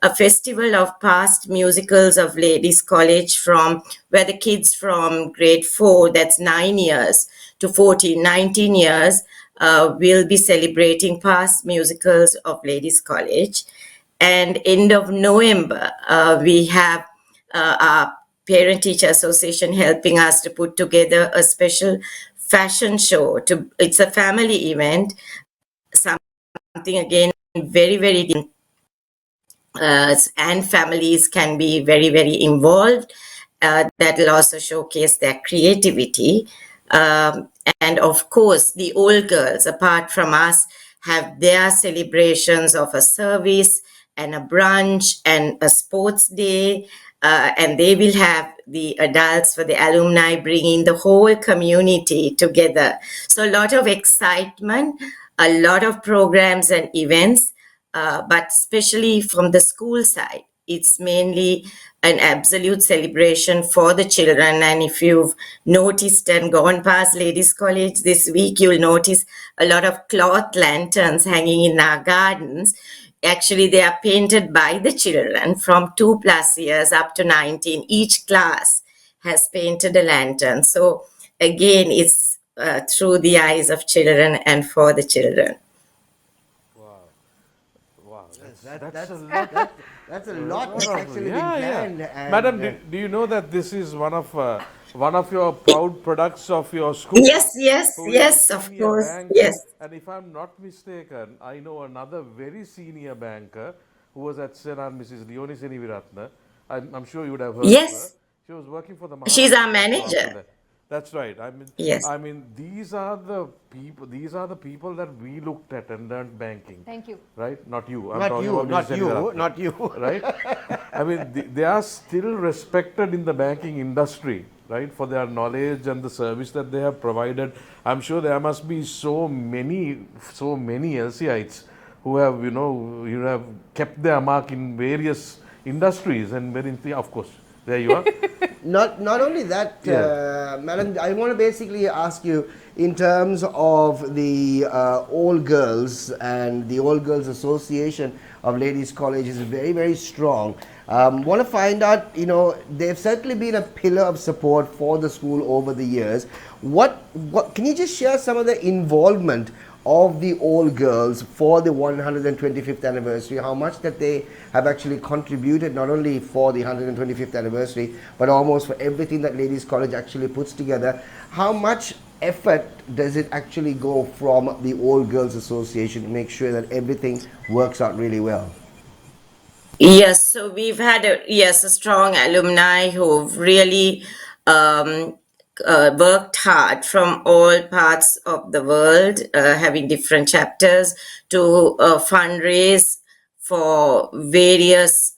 a festival of past musicals of Ladies College where the kids from grade 4, that's 9 years, to 14, 19 years, will be celebrating past musicals of Ladies College. And end of November, we have our Parent-Teacher Association helping us to put together a special fashion show. It's a family event, something again very, very and families can be very, very involved. That will also showcase their creativity. And of course, the old girls, apart from us, have their celebrations of a service and a brunch and a sports day. And they will have the adults for the alumni bringing the whole community together. So a lot of excitement, a lot of programs and events, but especially from the school side, it's mainly an absolute celebration for the children. And if you've noticed and gone past Ladies College this week, you'll notice a lot of cloth lanterns hanging in our gardens. Actually, they are painted by the children from 2+ years up to 19. Each class has painted a lantern. So again, it's through the eyes of children and for the children. Wow, That's a lot that's actually been planned. And, Madam, do you know that this is one of one of your proud products of your school, Yes, yes, who is a yes, of senior course. banker. Yes, And if I'm not mistaken, I know another very senior banker who was at Senan, Mrs. Leonie Seniviratna. I'm sure you would have heard of her. yes. She was working for the She's our Maharashtra also after manager. that. That's right. Yes. I mean, these are the people. These are the people that we looked at and learned banking. Thank you. Right? Not you. I'm Not talking you, about not Mrs. you, Seniviratna. not you. Right? I mean, they are still respected in the banking industry, right, for their knowledge and the service that they have provided. I'm sure there must be so many LCites who have, you have kept their mark in various industries and of course, there you are. Not only that, Yeah. Madam, I want to basically ask you in terms of the All Girls and the All Girls Association of Ladies College is very, very strong. Want to find out, they've certainly been a pillar of support for the school over the years. What can you just share some of the involvement of the All Girls for the 125th anniversary, how much that they have actually contributed not only for the 125th anniversary but almost for everything that Ladies College actually puts together. How much effort does it actually go from the All Girls Association to make sure that everything works out really well? Yes, so we've had a strong alumni who've really um, worked hard from all parts of the world, having different chapters to fundraise for various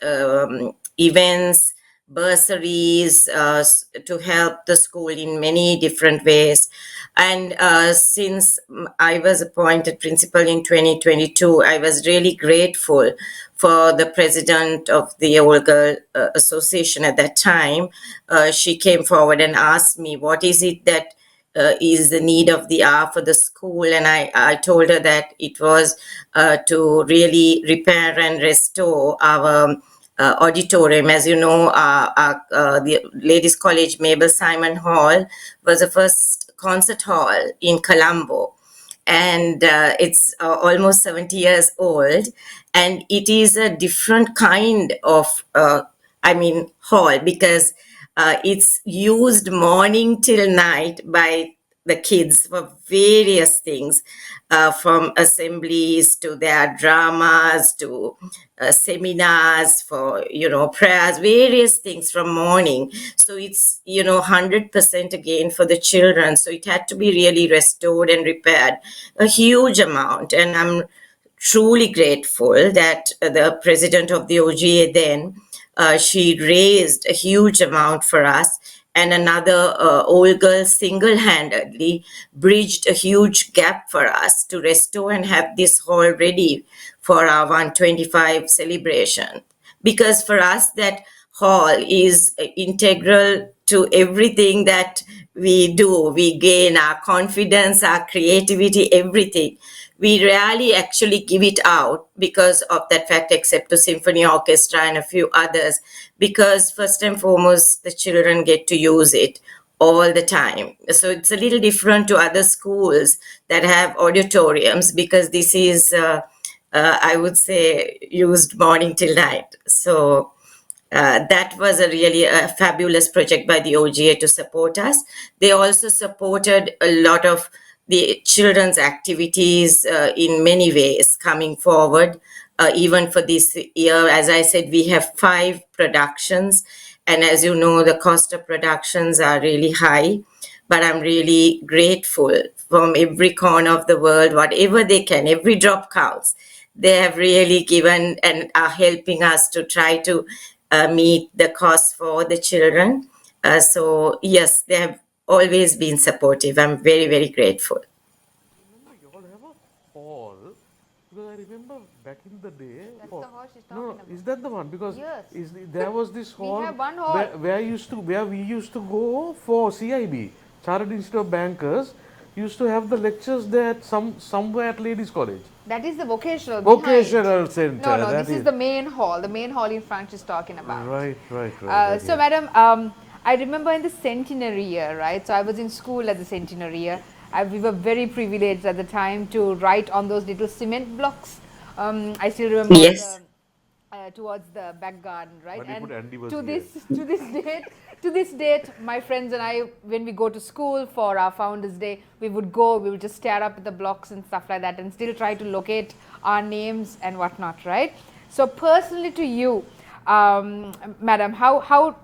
events, bursaries, to help the school in many different ways. And since I was appointed principal in 2022, I was really grateful for the president of the Old Girl Association at that time. She came forward and asked me, what is it that is the need of the hour for the school? And I told her that it was to really repair and restore our auditorium. As you know, the Ladies College Mabel Simon Hall was the first concert hall in Colombo, and it's almost 70 years old, and it is a different kind of hall, because it's used morning till night by the kids for various things, from assemblies to their dramas to seminars for prayers, various things from morning. So it's 100% again for the children, so it had to be really restored and repaired a huge amount. And I'm truly grateful that the president of the OGA then, she raised a huge amount for us, and another old girl single-handedly bridged a huge gap for us to restore and have this hall ready for our 125 celebration. Because for us, that hall is integral to everything that we do. We gain our confidence, our creativity, everything. We rarely actually give it out because of that fact, except to symphony orchestra and a few others, because first and foremost, the children get to use it all the time. So it's a little different to other schools that have auditoriums, because this is, I would say, used morning till night. So that was a fabulous project by the OGA to support us. They also supported a lot of the children's activities in many ways coming forward. Even for this year, as I said, we have 5 productions. And as you know, the cost of productions are really high. But I'm really grateful from every corner of the world, whatever they can, every drop counts. They have really given and are helping us to try to meet the cost for the children. So yes, they have always been supportive. I'm very, very grateful. Remember, you all have a hall, because I remember back in the day. That's oh, the hall she's no, talking no, about. is that the one? Because Yes. there was this We hall, have one hall. where we used to go for CIB, Chartered Institute of Bankers. Used to have the lectures there at somewhere at Ladies College. That is the vocational. Vocational center. No, that this is the main hall. The main hall in front she's talking about. Right. So, madam, I remember in the centenary year, right? So I was in school at the centenary year. We were very privileged at the time to write on those little cement blocks. I still remember Yes. towards the back garden, right? But you And put Andy was to here. this date, my friends and I, when we go to school for our Founders Day, we would just stare up at the blocks and stuff like that, and still try to locate our names and whatnot, right? So personally, to you, madam, how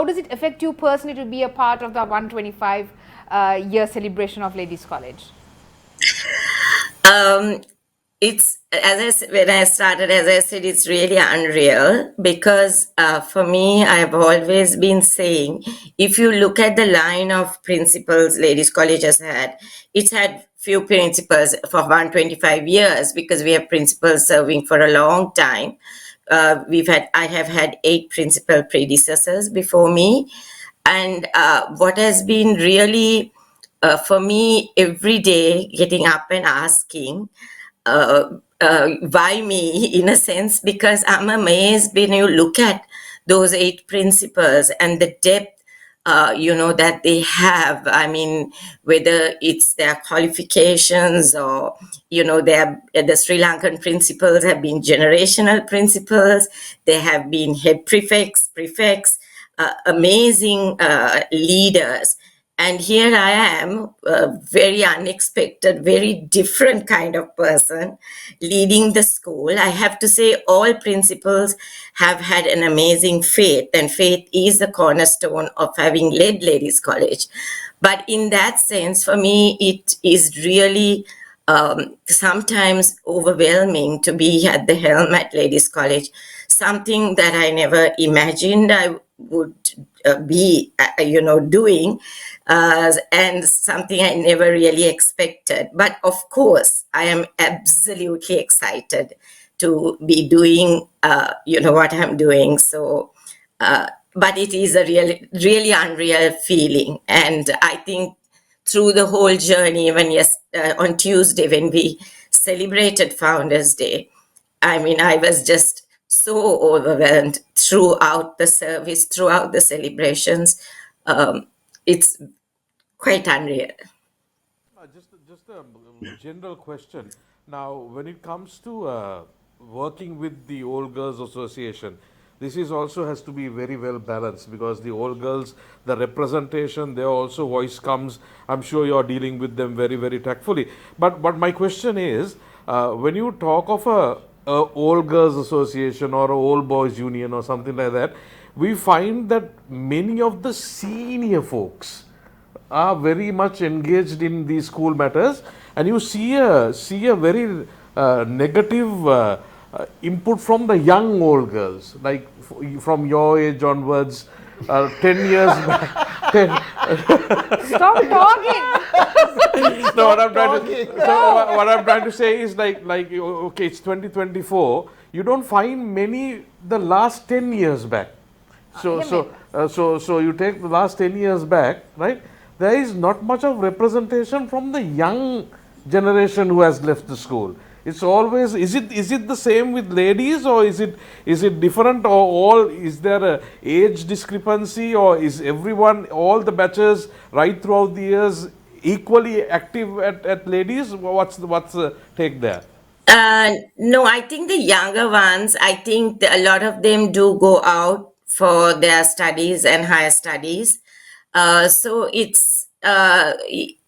does it affect you personally to be a part of the 125 year celebration of Ladies College? Um, it's when I started, as I said, it's really unreal because for me, I've always been saying, if you look at the line of principals Ladies College has had, it's had few principals for 125 years because we have principals serving for a long time. I have had 8 principal predecessors before me, and what has been really for me every day getting up and asking why me, in a sense, because I'm amazed when you look at those 8 principles and the depth that they have. I mean, whether it's their qualifications or, the Sri Lankan principals have been generational principals. They have been head prefects, amazing leaders. And here I am, a very unexpected, very different kind of person leading the school. I have to say, all principals have had an amazing faith, and faith is the cornerstone of having led Ladies College. But in that sense, for me, it is really sometimes overwhelming to be at the helm at Ladies College, something that I never imagined I would be, doing, and something I never really expected. But of course, I am absolutely excited to be doing, what I'm doing. So, but it is a really unreal feeling. And I think through the whole journey, on Tuesday, when we celebrated Founders Day, I mean, I was just so overwhelmed throughout the service, throughout the celebrations. It's quite unreal. Just a general question. Now, when it comes to working with the Old Girls Association, this is also has to be very well balanced because the old girls, the representation, their also voice comes. I'm sure you're dealing with them very, very tactfully. But my question is, when you talk of a old girls association or a old boys union or something like that, we find that many of the senior folks are very much engaged in these school matters, and you see a very negative input from the young old girls, like from your age onwards, 10 years back. Stop talking. No, what I'm trying to say is like okay, it's 2024. You don't find many the last 10 years back. So you take the last 10 years back, right? There is not much of representation from the young generation who has left the school. It's always, is it the same with ladies, or is it different, or is there a age discrepancy, or is everyone, all the batches right throughout the years equally active at ladies? What's the take there? No, I think the younger ones, I think a lot of them do go out for their studies and higher studies. So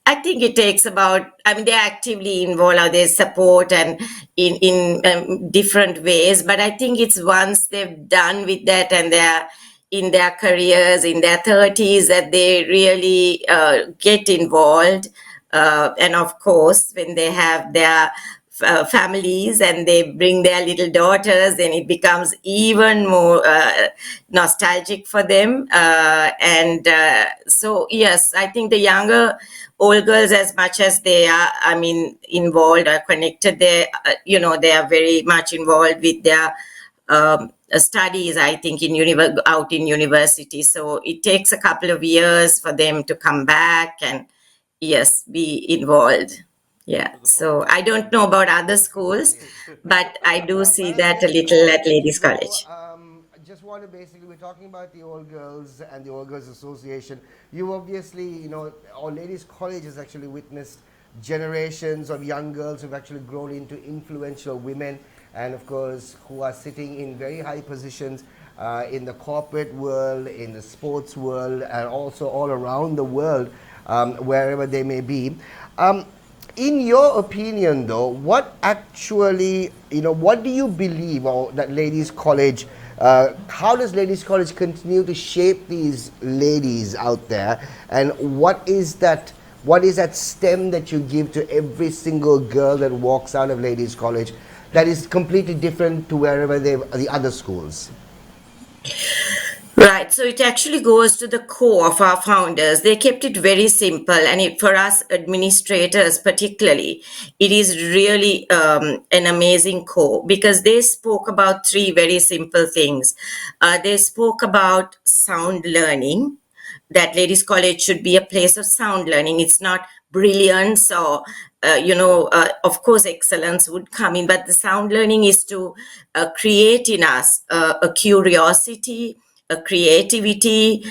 I think it takes about, I mean, they're actively involved, or they support and in different ways. But I think it's once they've done with that and they're in their careers, in their 30s, that they really get involved. And of course, when they have their families and they bring their little daughters, then it becomes even more nostalgic for them. So, yes, I think the younger old girls, as much as they are, I mean, involved or connected, they are very much involved with their studies, I think, out in university. So it takes a couple of years for them to come back and, yes, be involved. Yeah, so I don't know about other schools, but I do see that a little at Ladies College. I just want to basically, we're talking about the Old Girls and the Old Girls Association. You obviously, our Ladies College has actually witnessed generations of young girls who've actually grown into influential women. and of course who are sitting in very high positions in the corporate world, in the sports world, and also all around the world, wherever they may be. In your opinion, though, what actually, what do you believe or that Ladies College, how does Ladies College continue to shape these ladies out there, and what is that stem that you give to every single girl that walks out of Ladies College that is completely different to wherever the other schools? Right. So it actually goes to the core of our founders. They kept it very simple. And for us administrators, particularly, it is really an amazing core because they spoke about three very simple things. They spoke about sound learning, that Ladies College should be a place of sound learning. It's not brilliance or, of course, excellence would come in, but the sound learning is to create in us a curiosity, a creativity,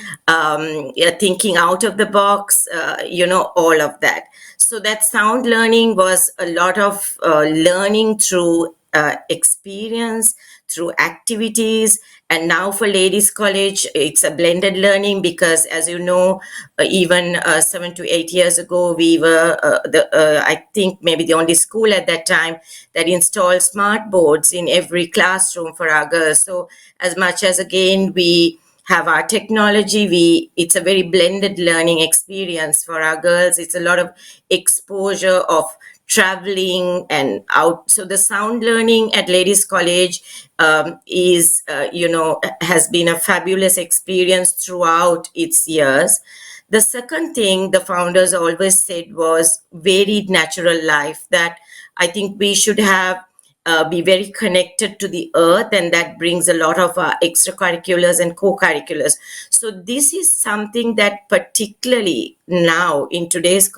thinking out of the box, all of that. So that sound learning was a lot of learning through experience, through activities. And now for Ladies College, it's a blended learning because, as you know, even 7 to 8 years ago, we were, I think, maybe the only school at that time that installed smart boards in every classroom for our girls. So as much as, again, we have our technology, it's a very blended learning experience for our girls. It's a lot of exposure of traveling and out. So the sound learning at Ladies College is, has been a fabulous experience throughout its years. The second thing the founders always said was varied natural life, that I think we should have be very connected to the earth, and that brings a lot of extracurriculars and co-curriculars. So this is something that particularly now in today's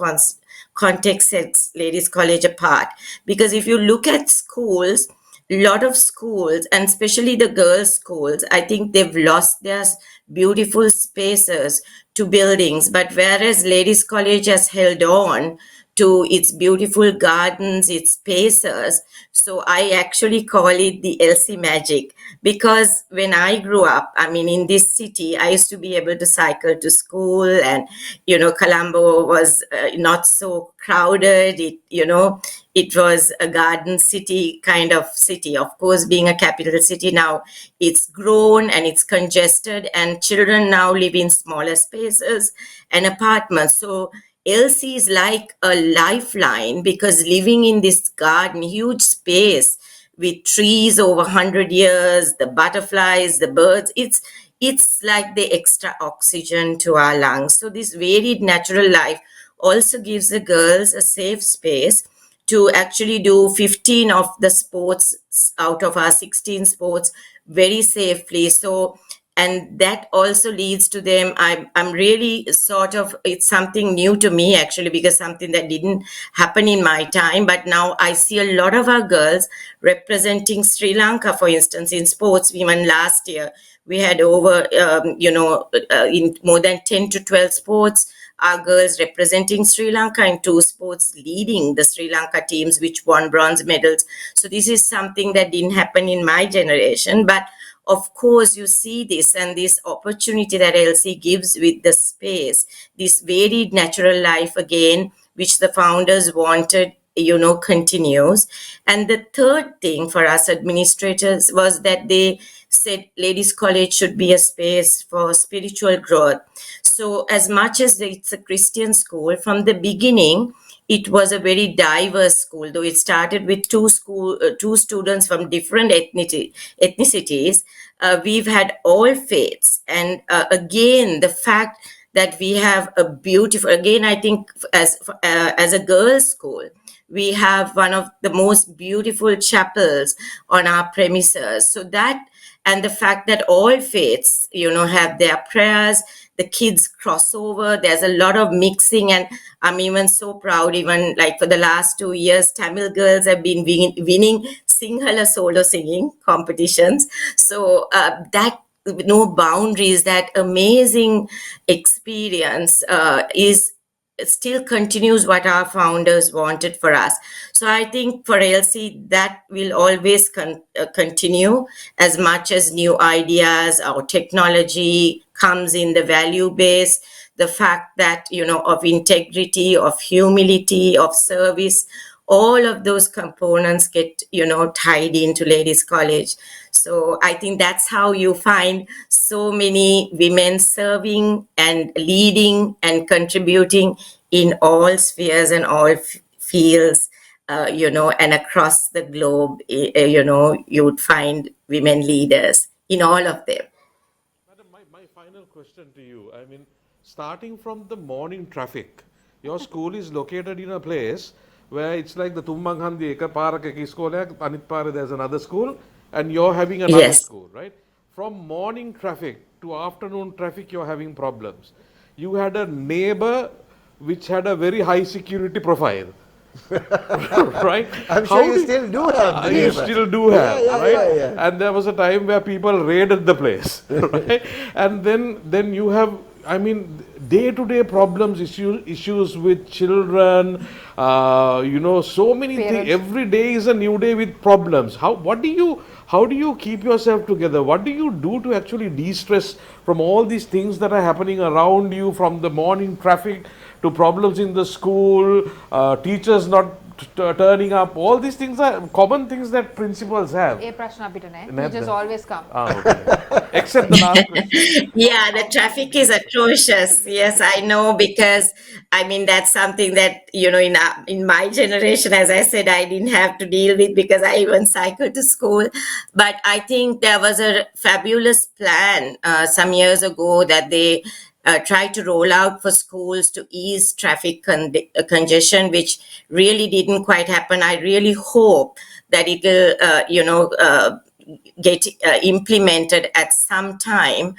context sets Ladies College apart, because if you look at schools, a lot of schools, and especially the girls' schools, I think they've lost their beautiful spaces to buildings. But whereas Ladies College has held on to its beautiful gardens, its spaces. So I actually call it the LC magic, because when I grew up, I mean, in this city, I used to be able to cycle to school, and, Colombo was not so crowded. It was a garden city kind of city. Of course, being a capital city now, it's grown and it's congested, and children now live in smaller spaces and apartments. So LC is like a lifeline, because living in this garden, huge space with trees over 100 years, the butterflies, the birds, it's like the extra oxygen to our lungs. So this varied natural life also gives the girls a safe space to actually do 15 of the sports out of our 16 sports very safely. So, and that also leads to them, I'm really sort of, it's something new to me actually, because something that didn't happen in my time, but now I see a lot of our girls representing Sri Lanka, for instance, in sports. Even last year we had over in more than 10 to 12 sports, our girls representing Sri Lanka in 2 sports, leading the Sri Lanka teams, which won bronze medals. So this is something that didn't happen in my generation. But of course, you see this, and this opportunity that LC gives with the space, this varied natural life again, which the founders wanted, continues. And the third thing for us administrators was that they said Ladies College should be a space for spiritual growth. So as much as it's a Christian school, from the beginning, it was a very diverse school, though it started with two students from different ethnicities. We've had all faiths. And again, the fact that we have a beautiful, again, I think as a girls' school, we have one of the most beautiful chapels on our premises. So that, and the fact that all faiths, have their prayers, the kids cross over, there's a lot of mixing, and I'm even so proud, even like for the last 2 years, Tamil girls have been winning Sinhala solo singing competitions. So that no boundaries, that amazing experience is still continues what our founders wanted for us. So I think for LC that will always continue, as much as new ideas or technology comes in, the value base, the fact that, of integrity, of humility, of service, all of those components get, tied into Ladies College. So I think that's how you find so many women serving and leading and contributing in all spheres and all fields, and across the globe, you'd find women leaders in all of them. Madam, my final question to you. I mean, starting from the morning traffic, your school is located in a place where it's like the Tummanghandi Eka Parak school, Anitpara, there's another school, and you're having another Yes. school, right? From morning traffic to afternoon traffic, you're having problems. You had a neighbor which had a very high security profile. Right? I'm sure you still do have the You neighbor. still do have, Yeah, right? yeah. And there was a time where people raided the place, right? And then you have, I mean, day-to-day problems, issues with children, so many things. Parents. Every day is a new day with problems. How do you keep yourself together? What do you do to actually de-stress from all these things that are happening around you, from the morning traffic to problems in the school, teachers not turning up? All these things are common things that principals have. A prashna pitane. Not Teachers that. always come. Okay. Except the last question. Yeah, the traffic is atrocious. Yes, I know, because I mean that's something that in my generation, as I said, I didn't have to deal with because I even cycled to school. But I think there was a fabulous plan some years ago that they tried to roll out for schools to ease traffic congestion, which really didn't quite happen. I really hope that it will, get implemented at some time.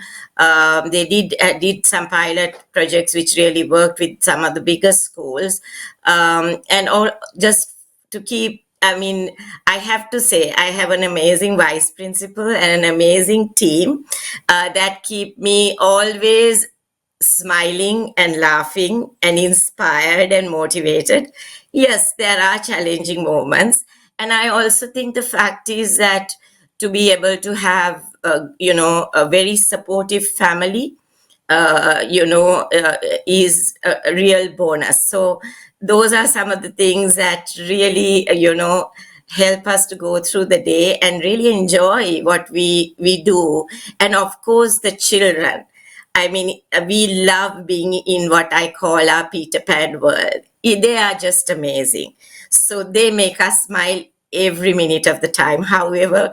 They did some pilot projects which really worked with some of the bigger schools, and all just to keep. I mean, I have to say, I have an amazing vice principal and an amazing team that keep me always smiling and laughing and inspired and motivated. Yes, there are challenging moments. And I also think the fact is that to be able to have, a very supportive family, is a real bonus. So those are some of the things that really, help us to go through the day and really enjoy what we do. And of course, the children. I mean, we love being in what I call our Peter Pan world. They are just amazing. So they make us smile every minute of the time, however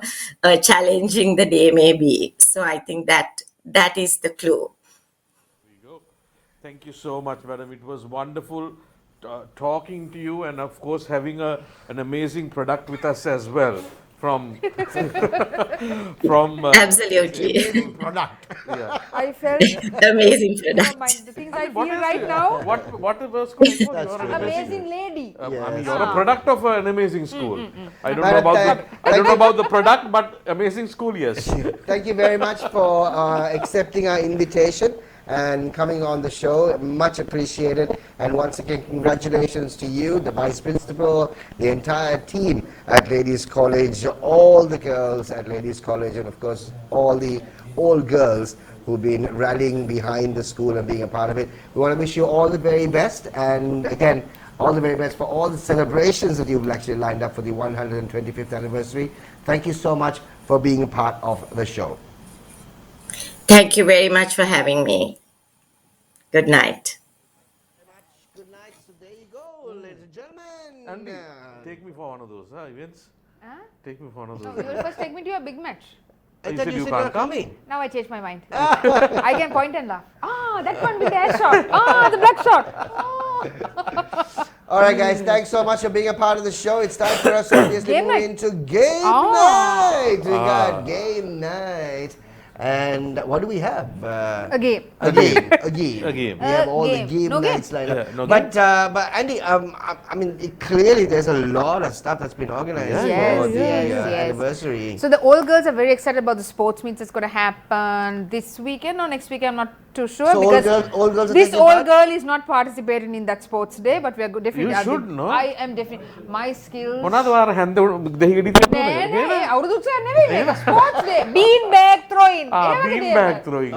challenging the day may be. So I think that is the clue. There you go. Thank you so much, madam. It was wonderful talking to you, and of course having an amazing product with us as well from Absolutely. Amazing product. yeah. I felt Amazing the product. things I What feel is right it? now. What was going on? That's You're true. an Amazing lady. I mean, Yes. you're a product of an amazing school. I don't know But, about I don't know about the product, but amazing school, yes. Thank you very much for accepting our invitation and coming on the show. Much appreciated. And once again, congratulations to you, the vice principal, the entire team at Ladies College, all the girls at Ladies College, and of course, all girls who've been rallying behind the school and being a part of it. We want to wish you all the very best. And again, all the very best for all the celebrations that you've actually lined up for the 125th anniversary. Thank you so much for being a part of the show. Thank you very much for having me. Good night. Good night. So there you go, ladies and gentlemen. Andy, take me for one of those events. Huh? Take me for one of No, those. you will first take me to a big match. I You thought said you you said can't you're come? coming. Now I changed my mind. I can point and laugh. That one with the air shot. The black shot. All right, guys. Thanks so much for being a part of the show. It's time for us to obviously Game move night. into game night. We got game night. And what do we have? A game. A game. A game. A game. We have all game. the game No game? nights lined up. Yeah, no but Andy, I mean, clearly there's a lot of stuff that's been organized Yes, for the yes, yes. anniversary. So the old girls are very excited about the sports meets that's going to happen this weekend or next weekend. I'm not too sure So because old girls are this taking old part? girl is not participating in that sports day, but we are definitely. You should, no? I am definitely my skills. මොනවද වාර හැන්ද දෙහිගඩි නෑ අවුරුදු උත්සවයක් නෙවෙයි මේක sports day bean bag throwing ඒ වගේ bean දේවල්. bag throwing.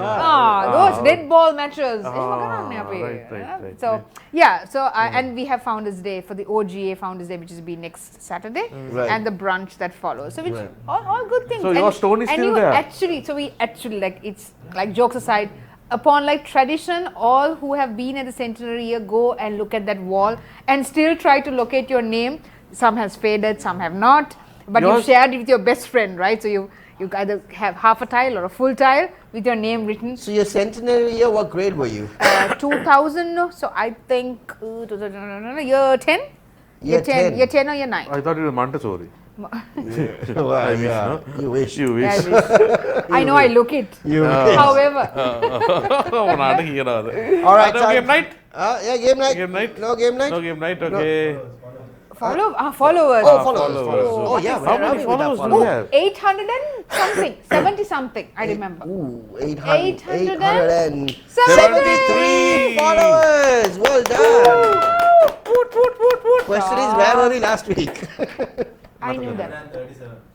Those red ball matches එහෙම කරන්නේ අපි. right. So yeah, so and we have Founders Day for the OGA Founders Day, which is be next Saturday, Right. and the brunch that follows. So which Right. all good things. So your stone is and still you there? Actually, so we actually like it's like jokes aside. Upon like tradition, all who have been at the centenary year go and look at that wall and still try to locate your name. Some has faded, some have not. But you shared it with your best friend, right? So you either have half a tile or a full tile with your name written. So your centenary year, what grade were you? 2000. So I think year 10. Year 10. Year 10 or year 9. I thought it was Montessori. Well, I wish, yeah. no? You wish. You wish. I know I look it. You wish. However, මොනාට කියනවාද? All right, no game night? Yeah, game night. Game night? No game night. No game night, okay. followers. Oh, followers. followers. Oh, yeah. How where are many we with that followers do we have? 800 and something, 70 something, I remember. Ooh, 873 873 followers. Well done. Question is, where were we last week? I knew that.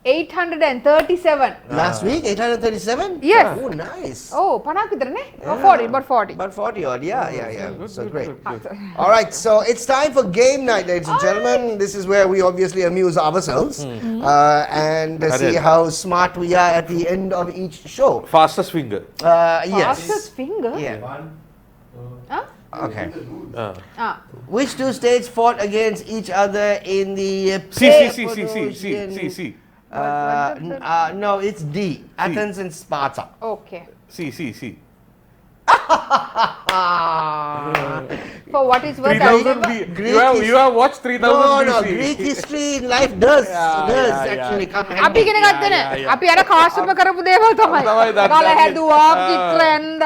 837. Last week, 837? Yes. Oh, nice. Oh, 50 විතරනේ? Oh, 40, but 40. About 40 odd. Yeah. So great. Good. All right, so it's time for game night, ladies and gentlemen. This is where we obviously amuse ourselves and see how smart we are at the end of each show. Fastest finger. Yes. Fastest finger? Yeah. Huh? Okay. Ah. Which two states fought against each other in the C. no, it's D. Athens and Sparta. Okay. C. For what is worth, I 3000 remember. B. You have watched 3000 No, BC. Greek history in life does actually come handy. අපි ඉගෙන ගත්තනේ. අපි අර කාශ්‍යප කරපු දේවල් තමයි. තමයි දන්නේ. ගල හැදුවා, චිත්‍රෙන්ද.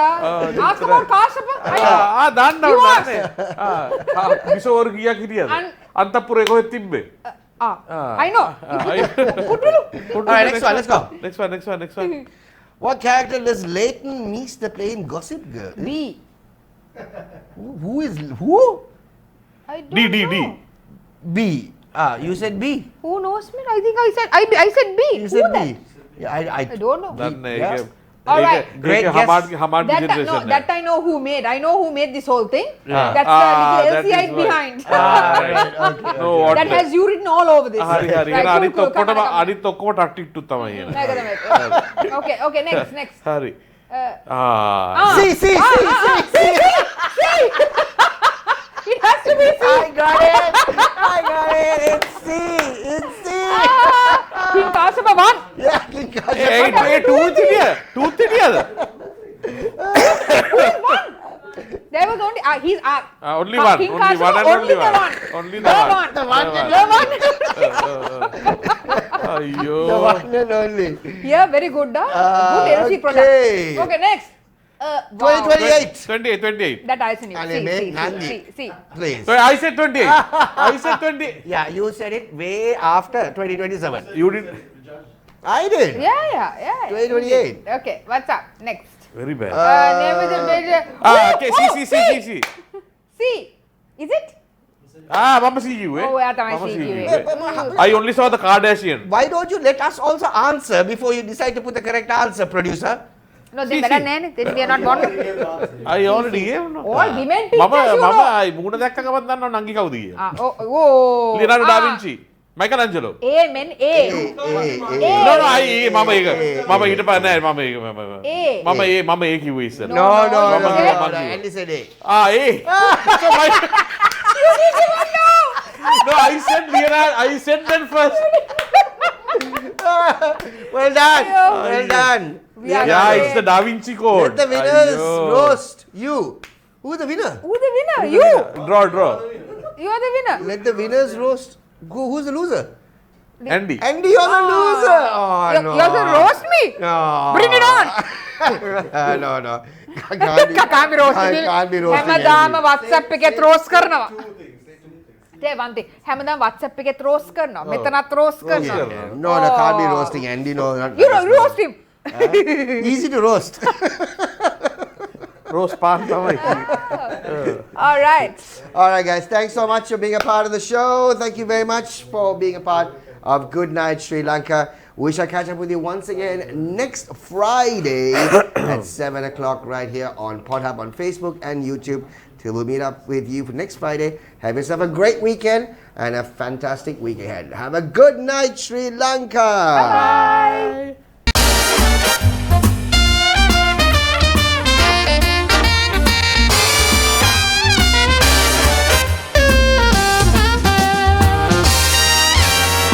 Ask about Kashyapa. දන්නවා දන්නේ. කිෂෝර කීයක් හිටියද? අන්තපුරේ කොහෙද තිබ්බේ? I know. All right, next one, let's go. Next one. What character does Leighton Meets the Plain Gossip Girl? B. Who is who? I don't D. know. B. You said B. Who knows me? I think I said B. You Who said that? B. Yeah, I don't know. දන්නේ Yeah. ඒක. All right. Great guess. Hamad That I know who made. I know who made this whole thing. Yeah. That's the little that LCI is behind. right, okay. No, what That has you written all over this. හරි Right, අනිත් cool, ඔක්කොටම come on. අනිත් ඔක්කොම ටක්ටික්ටු තමයි එන්නේ. Okay, next. හරි. See. It has to be C. I got it. It's C. King Kasapa won. Yeah, King Kashyap. A tooth හිටියද? There was only he's Only one. King Only Kasapa, one and only the one. one. Only The the one. one. The one. අයියෝ. The one and only. Yeah, very good. Good LC okay. product. Okay, next. Wow. 2028. 28. That I knew. And then Nandi. See. Please. So I said 28. I said 20. Yeah, you said it way after 2027. You did I did. Yeah. 2028. Okay, what's up? Next. very bad. Name is a major. Okay, C. C. Is it? Mama see you, eh? Oh, yeah, I Mama see see you, you, eh? I only saw the Kardashian. Why don't you let us also answer before you decide to put the correct answer, producer? No, they better name it. Then we are not born. I already gave no. All women teachers, you know. I මූණ දැක්ක ගමන් දන්නවා නංගි කවුද කියලා. Oh. Leonardo da Vinci. Michelangelo. Amen. A. No, මම ඒක මම ඊට පස්සේ නෑ මම ඒ කිව්වේ ඉස්සෙල්ලා. No. Andy said A. A. So my No, I said Leonardo. I said that first. Well done. Yeah, it's the Da Vinci Code. Let the winners roast you. Who's the winner? Who's the winner? You. Draw. You are the winner. Let the winners roast. Who's the loser? Andy. Andy, you're the loser. Oh, no. You're going to roast me? No. Bring it on. No. Can't be roasting. Can't be roasting. හැමදාම WhatsApp එකෙත් roast කරනවා. Tell one thing. හැමදාම WhatsApp එකෙත් roast කරනවා. මෙතනත් roast කරනවා. No, can't be roasting Andy. No, not You roast him. Easy to roast. Roast pan Tamaiki. All right. All right, guys. Thanks so much for being a part of the show. Thank you very much for being a part of Good Night Sri Lanka. We shall catch up with you once again next Friday at 7 o'clock right here on PodHub on Facebook and YouTube. Till we meet up with you for next Friday. Have yourself a great weekend and a fantastic week ahead. Have a good night, Sri Lanka. Bye.